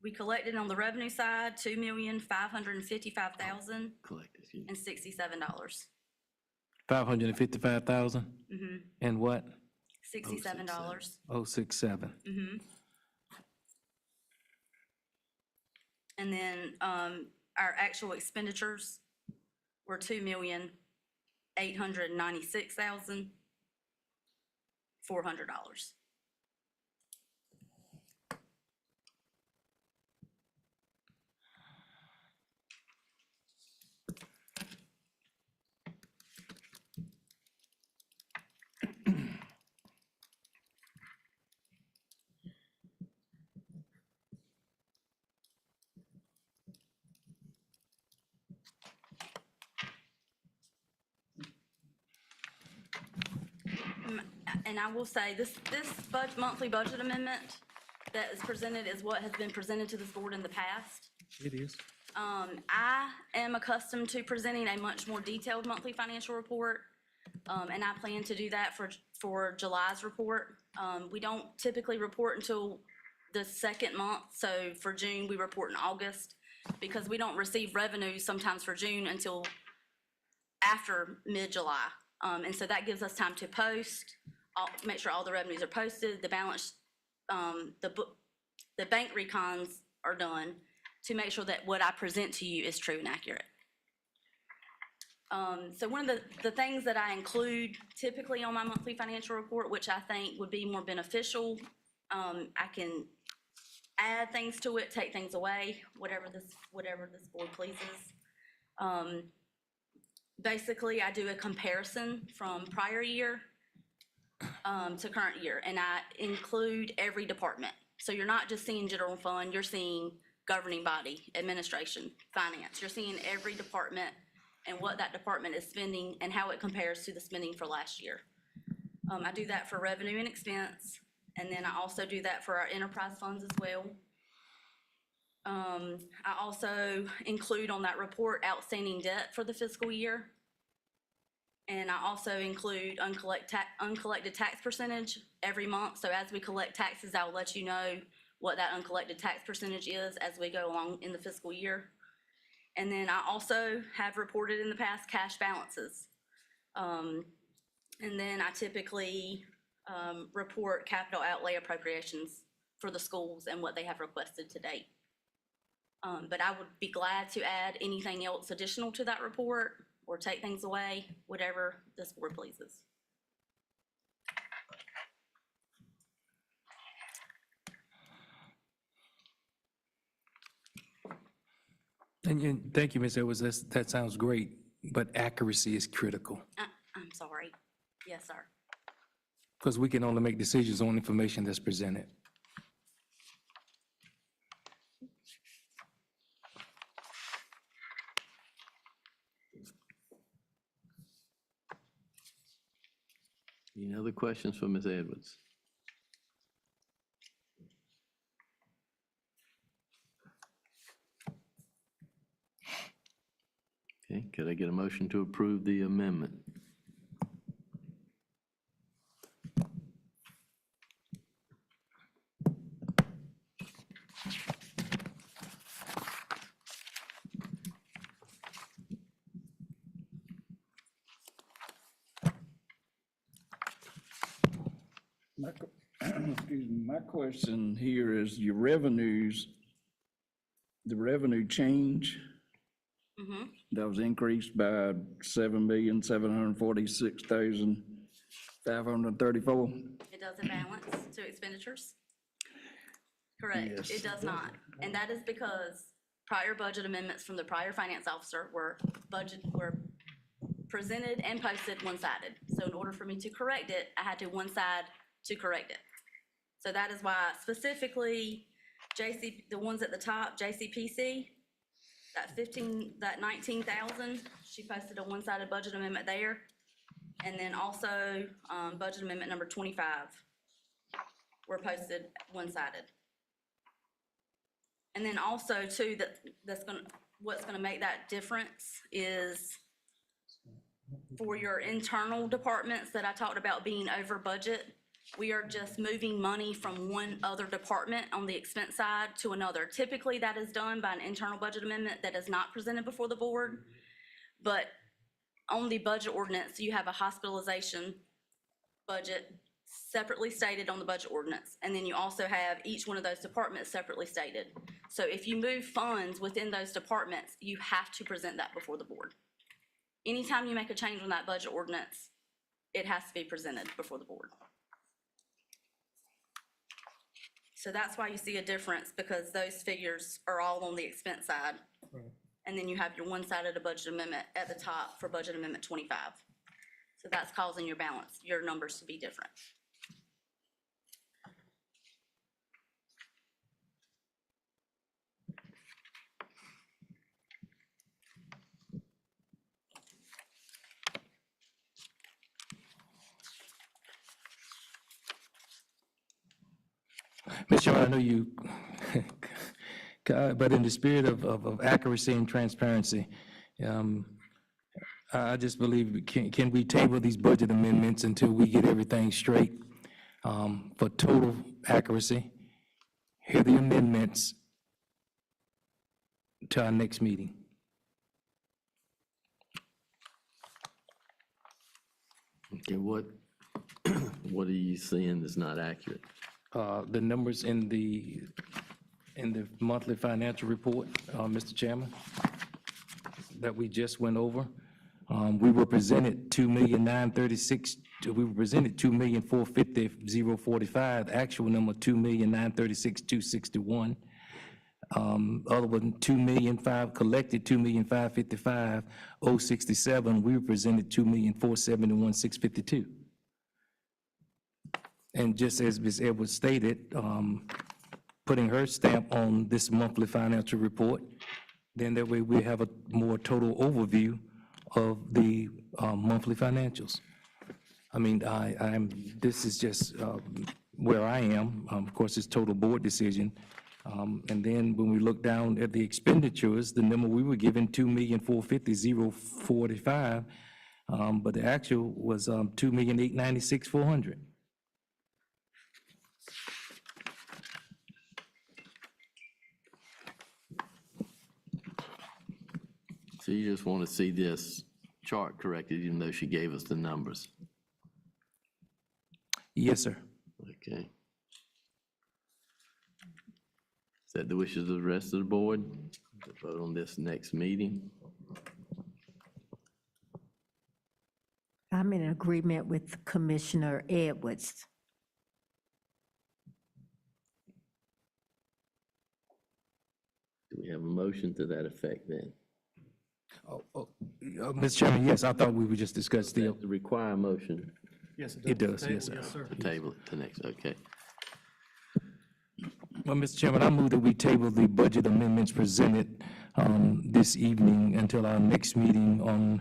We collected on the revenue side, $2,555,067. $555,000? And what? $67. 067. And then our actual expenditures were $2,896,400. And I will say, this monthly budget amendment that is presented is what has been presented to this board in the past. It is. I am accustomed to presenting a much more detailed monthly financial report, and I plan to do that for July's report. We don't typically report until the second month, so for June, we report in August, because we don't receive revenue sometimes for June until after mid-July. And so that gives us time to post, make sure all the revenues are posted, the balance the bank recons are done to make sure that what I present to you is true and accurate. So one of the things that I include typically on my monthly financial report, which I think would be more beneficial, I can add things to it, take things away, whatever this board pleases. Basically, I do a comparison from prior year to current year, and I include every department. So you're not just seeing general fund, you're seeing governing body, administration, finance. You're seeing every department and what that department is spending and how it compares to the spending for last year. I do that for revenue and expense, and then I also do that for our enterprise funds as well. I also include on that report outstanding debt for the fiscal year. And I also include uncollected tax percentage every month. So as we collect taxes, I'll let you know what that uncollected tax percentage is as we go along in the fiscal year. And then I also have reported in the past cash balances. And then I typically report capital outlay appropriations for the schools and what they have requested to date. But I would be glad to add anything else additional to that report or take things away, whatever this board pleases. And thank you, Ms. Edwards. That sounds great, but accuracy is critical, I'm sorry. Yes, sir. because we can only make decisions on information that's presented. Any other questions for Ms. Edwards? Okay, could I get a motion to approve the amendment? Excuse me, my question here is your revenues, the revenue change that was increased by 7,746,534. It doesn't balance to expenditures? Correct, Yes. it does not. And that is because prior budget amendments from the prior finance officer were presented and posted one-sided. So in order for me to correct it, I had to one-side to correct it. So that is why specifically the ones at the top, JCPC, that 19,000, she posted a one-sided budget amendment there. And then also, budget amendment number 25 were posted one-sided. And then also too, what's gonna make that difference is for your internal departments that I talked about being over budget, we are just moving money from one other department on the expense side to another. Typically, that is done by an internal budget amendment that is not presented before the board. But on the budget ordinance, you have a hospitalization budget separately stated on the budget ordinance. And then you also have each one of those departments separately stated. So if you move funds within those departments, you have to present that before the board. Anytime you make a change on that budget ordinance, it has to be presented before the board. So that's why you see a difference, because those figures are all on the expense side. And then you have your one-sided budget amendment at the top for budget amendment 25. So that's causing your balance, your numbers to be different. Mr. Chairman, I know you, but in the spirit of accuracy and transparency, I just believe, can we table these budget amendments until we get everything straight for total accuracy? Hear the amendments to our next meeting. Okay, what are you seeing that's not accurate? the numbers in the monthly financial report, Mr. Chairman, that we just went over. We were presented 2,936,000. We were presented 2,450,045. Actual number 2,936,261. Other one 2,000,005 collected 2,555,067. We were presented 2,471,652. And just as Ms. Edwards stated, putting her stamp on this monthly financial report, then that way we have a more total overview of the monthly financials. I mean, this is just where I am. Of course, it's total board decision. And then when we look down at the expenditures, the number we were given, 2,450,045, but the actual was 2,896,400. So you just want to see this chart corrected, even though she gave us the numbers? Yes, sir. Okay. Is that the wishes of the rest of the board? To vote on this next meeting? I'm in agreement with Commissioner Edwards. Do we have a motion to that effect then? Mr. Chairman, yes, I thought we would just discuss the, To require a motion Yes, it does, yes, sir. Yes, sir. to table it to next, okay. Well, Mr. Chairman, I move that we table the budget amendments presented this evening until our next meeting on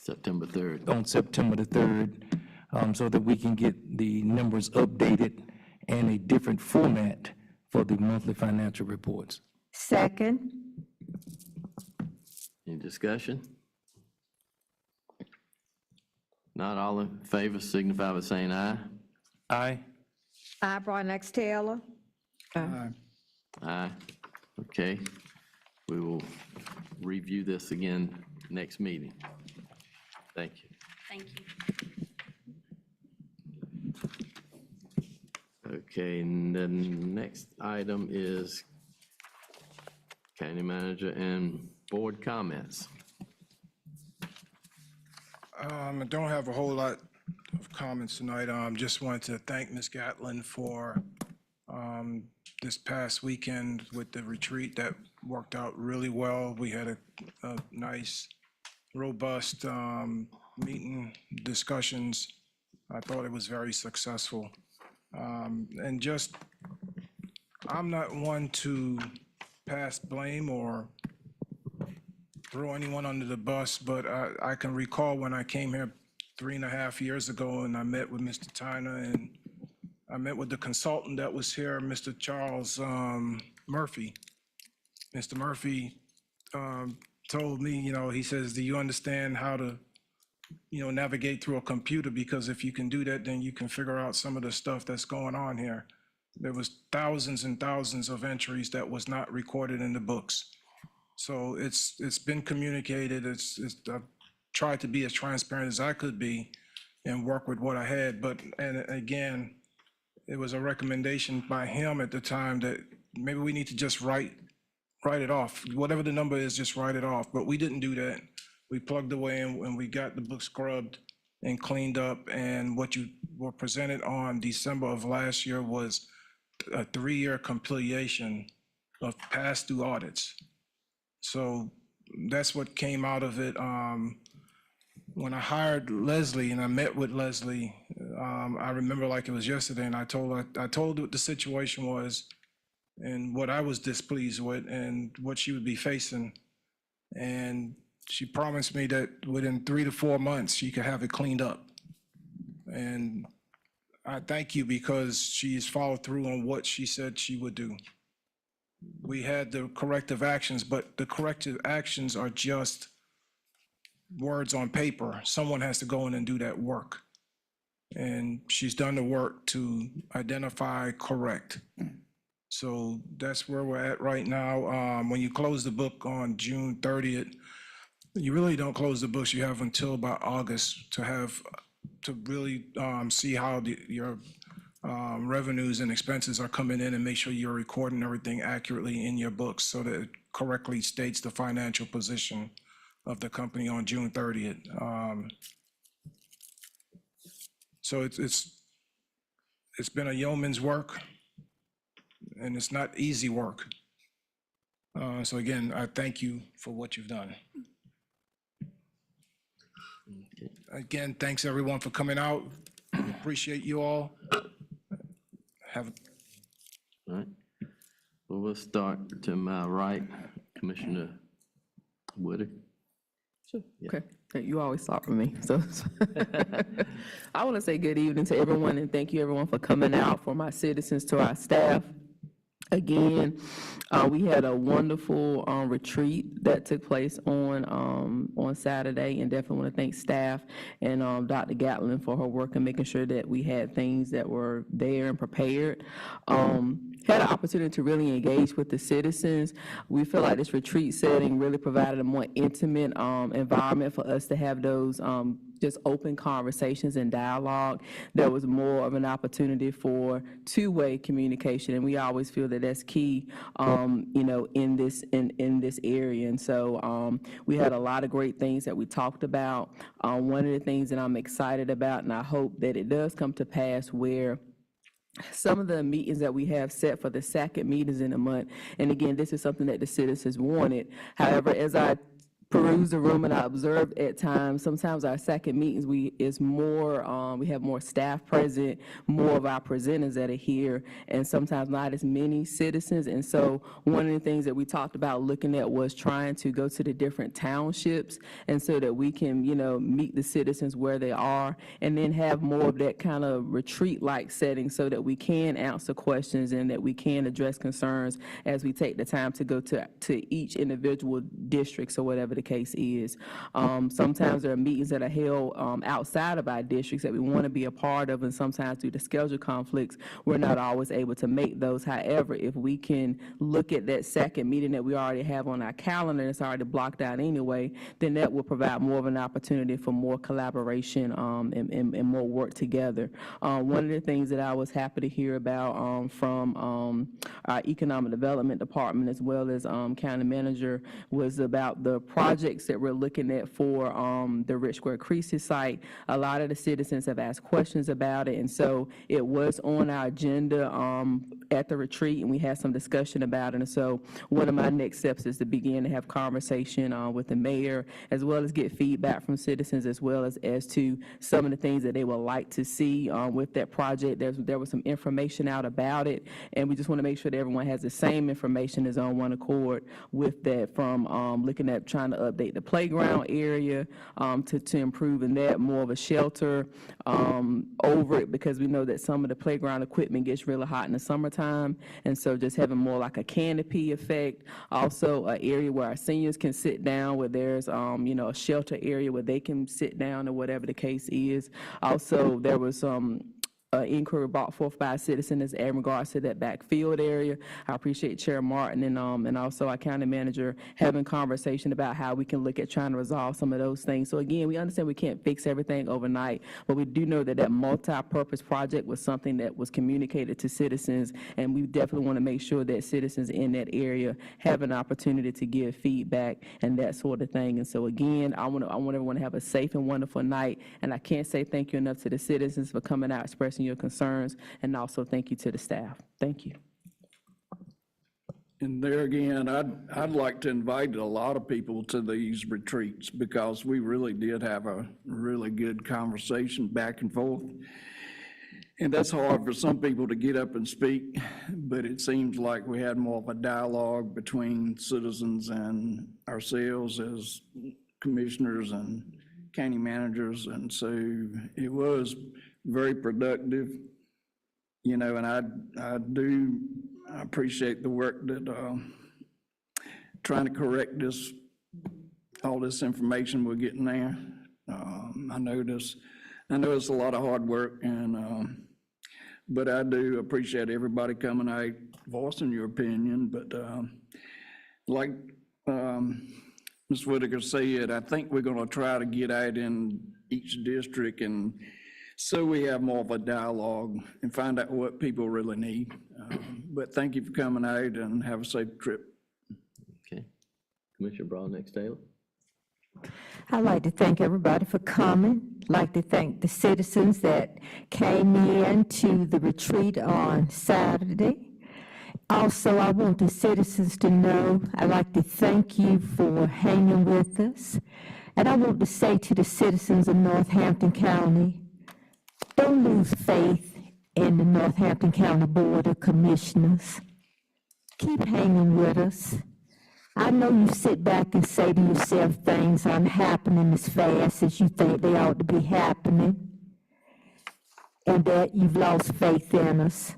September 3rd. on September the 3rd, so that we can get the numbers updated and a different format for the monthly financial reports. Second. Any discussion? Not all in favor, signify by saying aye. Aye. I, Brian X. Taylor. Aye. Okay. We will review this again next meeting. Thank you. Thank you. Okay, and the next item is county manager and board comments. I don't have a whole lot of comments tonight. Just wanted to thank Ms. Gatlin for this past weekend with the retreat. That worked out really well. We had a nice, robust meeting, discussions. I thought it was very successful. And just, I'm not one to pass blame or throw anyone under the bus, but I can recall when I came here 3.5 years ago and I met with Mr. Tyner and I met with the consultant that was here, Mr. Charles Murphy. Mr. Murphy told me, he says, do you understand how to, navigate through a computer? Because if you can do that, then you can figure out some of the stuff that's going on here. There was thousands and thousands of entries that was not recorded in the books. So it's been communicated. I've tried to be as transparent as I could be and work with what I had. And again, it was a recommendation by him at the time that maybe we need to just write it off. Whatever the number is, just write it off. But we didn't do that. We plugged away and we got the book scrubbed and cleaned up. And what you were presented on December of last year was a 3-year completion of past due audits. So that's what came out of it. When I hired Leslie and I met with Leslie, I remember like it was yesterday, and I told her what the situation was and what I was displeased with and what she would be facing. And she promised me that within 3 to 4 months, she could have it cleaned up. And I thank you because she's followed through on what she said she would do. We had the corrective actions, but the corrective actions are just words on paper. Someone has to go in and do that work. And she's done the work to identify, correct. So that's where we're at right now. When you close the book on June 30th, you really don't close the books. You have until about August to really see how your revenues and expenses are coming in, and make sure you're recording everything accurately in your books so that it correctly states the financial position of the company on June 30th. So it's been a yeoman's work, and it's not easy work. So again, I thank you for what you've done. Again, thanks everyone for coming out. Appreciate you all. Have, All right. Well, we'll start to my right, Commissioner Woody. Okay, you always start with me, so. I want to say good evening to everyone, and thank you everyone for coming out, for my citizens, to our staff. Again, we had a wonderful retreat that took place on Saturday, and definitely want to thank staff and Dr. Gatlin for her work and making sure that we had things that were there and prepared. Had an opportunity to really engage with the citizens. We feel like this retreat setting really provided a more intimate environment for us to have those just open conversations and dialogue. There was more of an opportunity for two-way communication, and we always feel that that's key, you know, in this area. And so we had a lot of great things that we talked about. One of the things that I'm excited about, and I hope that it does come to pass, where some of the meetings that we have set for the second meetings in a month, and again, this is something that the citizens wanted. However, as I peruse the room and I observed at times, sometimes our second meetings, we have more staff present, more of our presenters that are here, and sometimes not as many citizens. And so one of the things that we talked about looking at was trying to go to the different townships, and so that we can, you know, meet the citizens where they are, and then have more of that kind of retreat-like setting so that we can answer questions and that we can address concerns as we take the time to go to each individual districts or whatever the case is. Sometimes there are meetings that are held outside of our districts that we want to be a part of, and sometimes due to schedule conflicts, we're not always able to make those. However, if we can look at that second meeting that we already have on our calendar, and it's already blocked out anyway, then that will provide more of an opportunity for more collaboration and more work together. One of the things that I was happy to hear about from our Economic Development Department as well as County Manager was about the projects that we're looking at for the Rich Square Creasy site. A lot of the citizens have asked questions about it, and so it was on our agenda at the retreat, and we had some discussion about it. And so one of my next steps is to begin to have conversation with the mayor, as well as get feedback from citizens, as well as to some of the things that they would like to see with that project. There was some information out about it, and we just want to make sure that everyone has the same information, is on one accord with that, from looking at trying to update the playground area to improving that, more of a shelter over it, because we know that some of the playground equipment gets really hot in the summertime, and so just having more like a canopy effect. Also, an area where our seniors can sit down, where there's you know, a shelter area where they can sit down or whatever the case is. Also, there was inquiry brought forth by a citizen as in regards to that backfield area. I appreciate Chair Martin and also our county manager having conversation about how we can look at trying to resolve some of those things. So again, we understand we can't fix everything overnight, but we do know that that multi-purpose project was something that was communicated to citizens, and we definitely want to make sure that citizens in that area have an opportunity to give feedback and that sort of thing. And so again, I want everyone to have a safe and wonderful night, and I can't say thank you enough to the citizens for coming out, expressing your concerns, and also thank you to the staff. Thank you. And there again, I'd like to invite a lot of people to these retreats, because we really did have a really good conversation back and forth. And that's hard for some people to get up and speak, but it seems like we had more of a dialogue between citizens and ourselves as commissioners and county managers, and so it was very productive, you know, and I appreciate the work that trying to correct all this information we're getting there. I know it's a lot of hard work, and but I do appreciate everybody coming out, voicing your opinion. But like Ms. Whitaker said, I think we're going to try to get out in each district and so we have more of a dialogue and find out what people really need. But thank you for coming out and have a safe trip. Okay. Commissioner Broadnax Taylor? I'd like to thank everybody for coming. Like to thank the citizens that came in to the retreat on Saturday. Also, I want the citizens to know, I'd like to thank you for hanging with us. And I want to say to the citizens of Northampton County, don't lose faith in the Northampton County Board of Commissioners. Keep hanging with us. I know you sit back and say to yourself things aren't happening as fast as you think they ought to be happening, and that you've lost faith in us.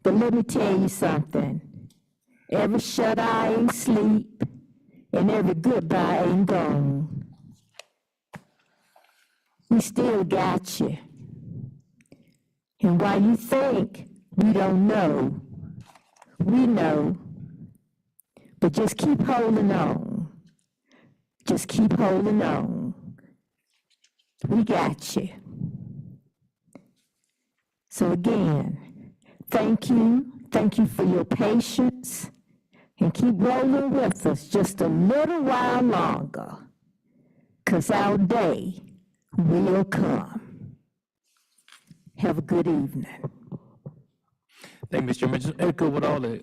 But let me tell you something. Every shut eye ain't sleep, and every goodbye ain't gone. We still got you. And while you think we don't know, we know. But just keep holding on. Just keep holding on. We got you. So again, thank you. Thank you for your patience. And keep rolling with us just a little while longer. 'Cause our day will come. Have a good evening. Thank you, Mr. Chairman. Just echo what all the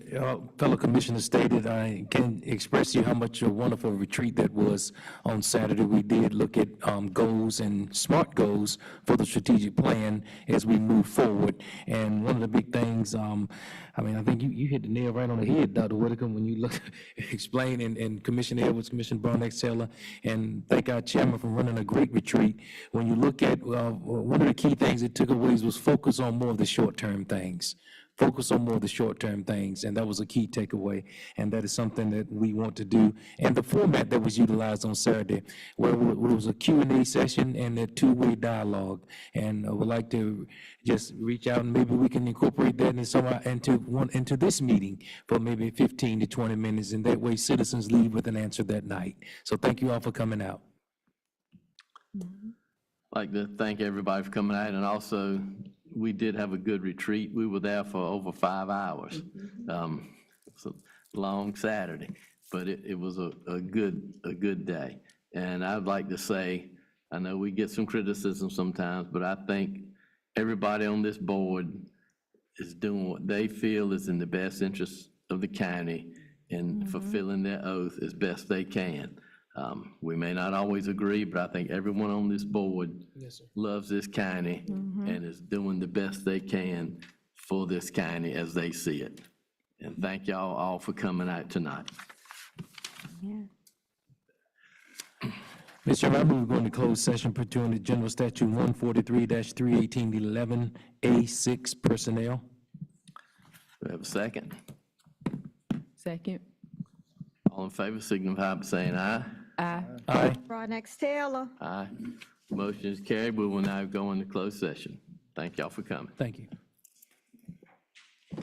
fellow commissioners stated. I can express to you how much a wonderful retreat that was on Saturday. We did look at goals and SMART goals for the strategic plan as we move forward. And one of the big things, I mean, I think you hit the nail right on the head, Dr. Whitaker, when you look, explain, and Commissioner Edwards, Commissioner Broadnax Taylor, and thank our chairman for running a great retreat. When you look at, one of the key things it took away was focus on more of the short-term things. Focus on more of the short-term things, and that was a key takeaway, and that is something that we want to do. And the format that was utilized on Saturday, where it was a Q&A session and a two-way dialogue, and I would like to just reach out and maybe we can incorporate that into this meeting for maybe 15 to 20 minutes, and that way citizens leave with an answer that night. So thank you all for coming out. I'd like to thank everybody for coming out, and also, we did have a good retreat. We were there for over 5 hours. It's a long Saturday, but it was a good day. And I'd like to say, I know we get some criticism sometimes, but I think everybody on this board is doing what they feel is in the best interest of the county and fulfilling their oath as best they can. We may not always agree, but I think everyone on this board loves this county and is doing the best they can for this county as they see it. And thank y'all all for coming out tonight. Mr. Chairman, I move we go into closed session pursuant to General Statute 143-318-11A6 personnel. Do we have a second? Second. All in favor, signify by saying aye. Aye. Aye. Broadnax Taylor. Aye. Motion is carried. We will now go into closed session. Thank y'all for coming. Thank you.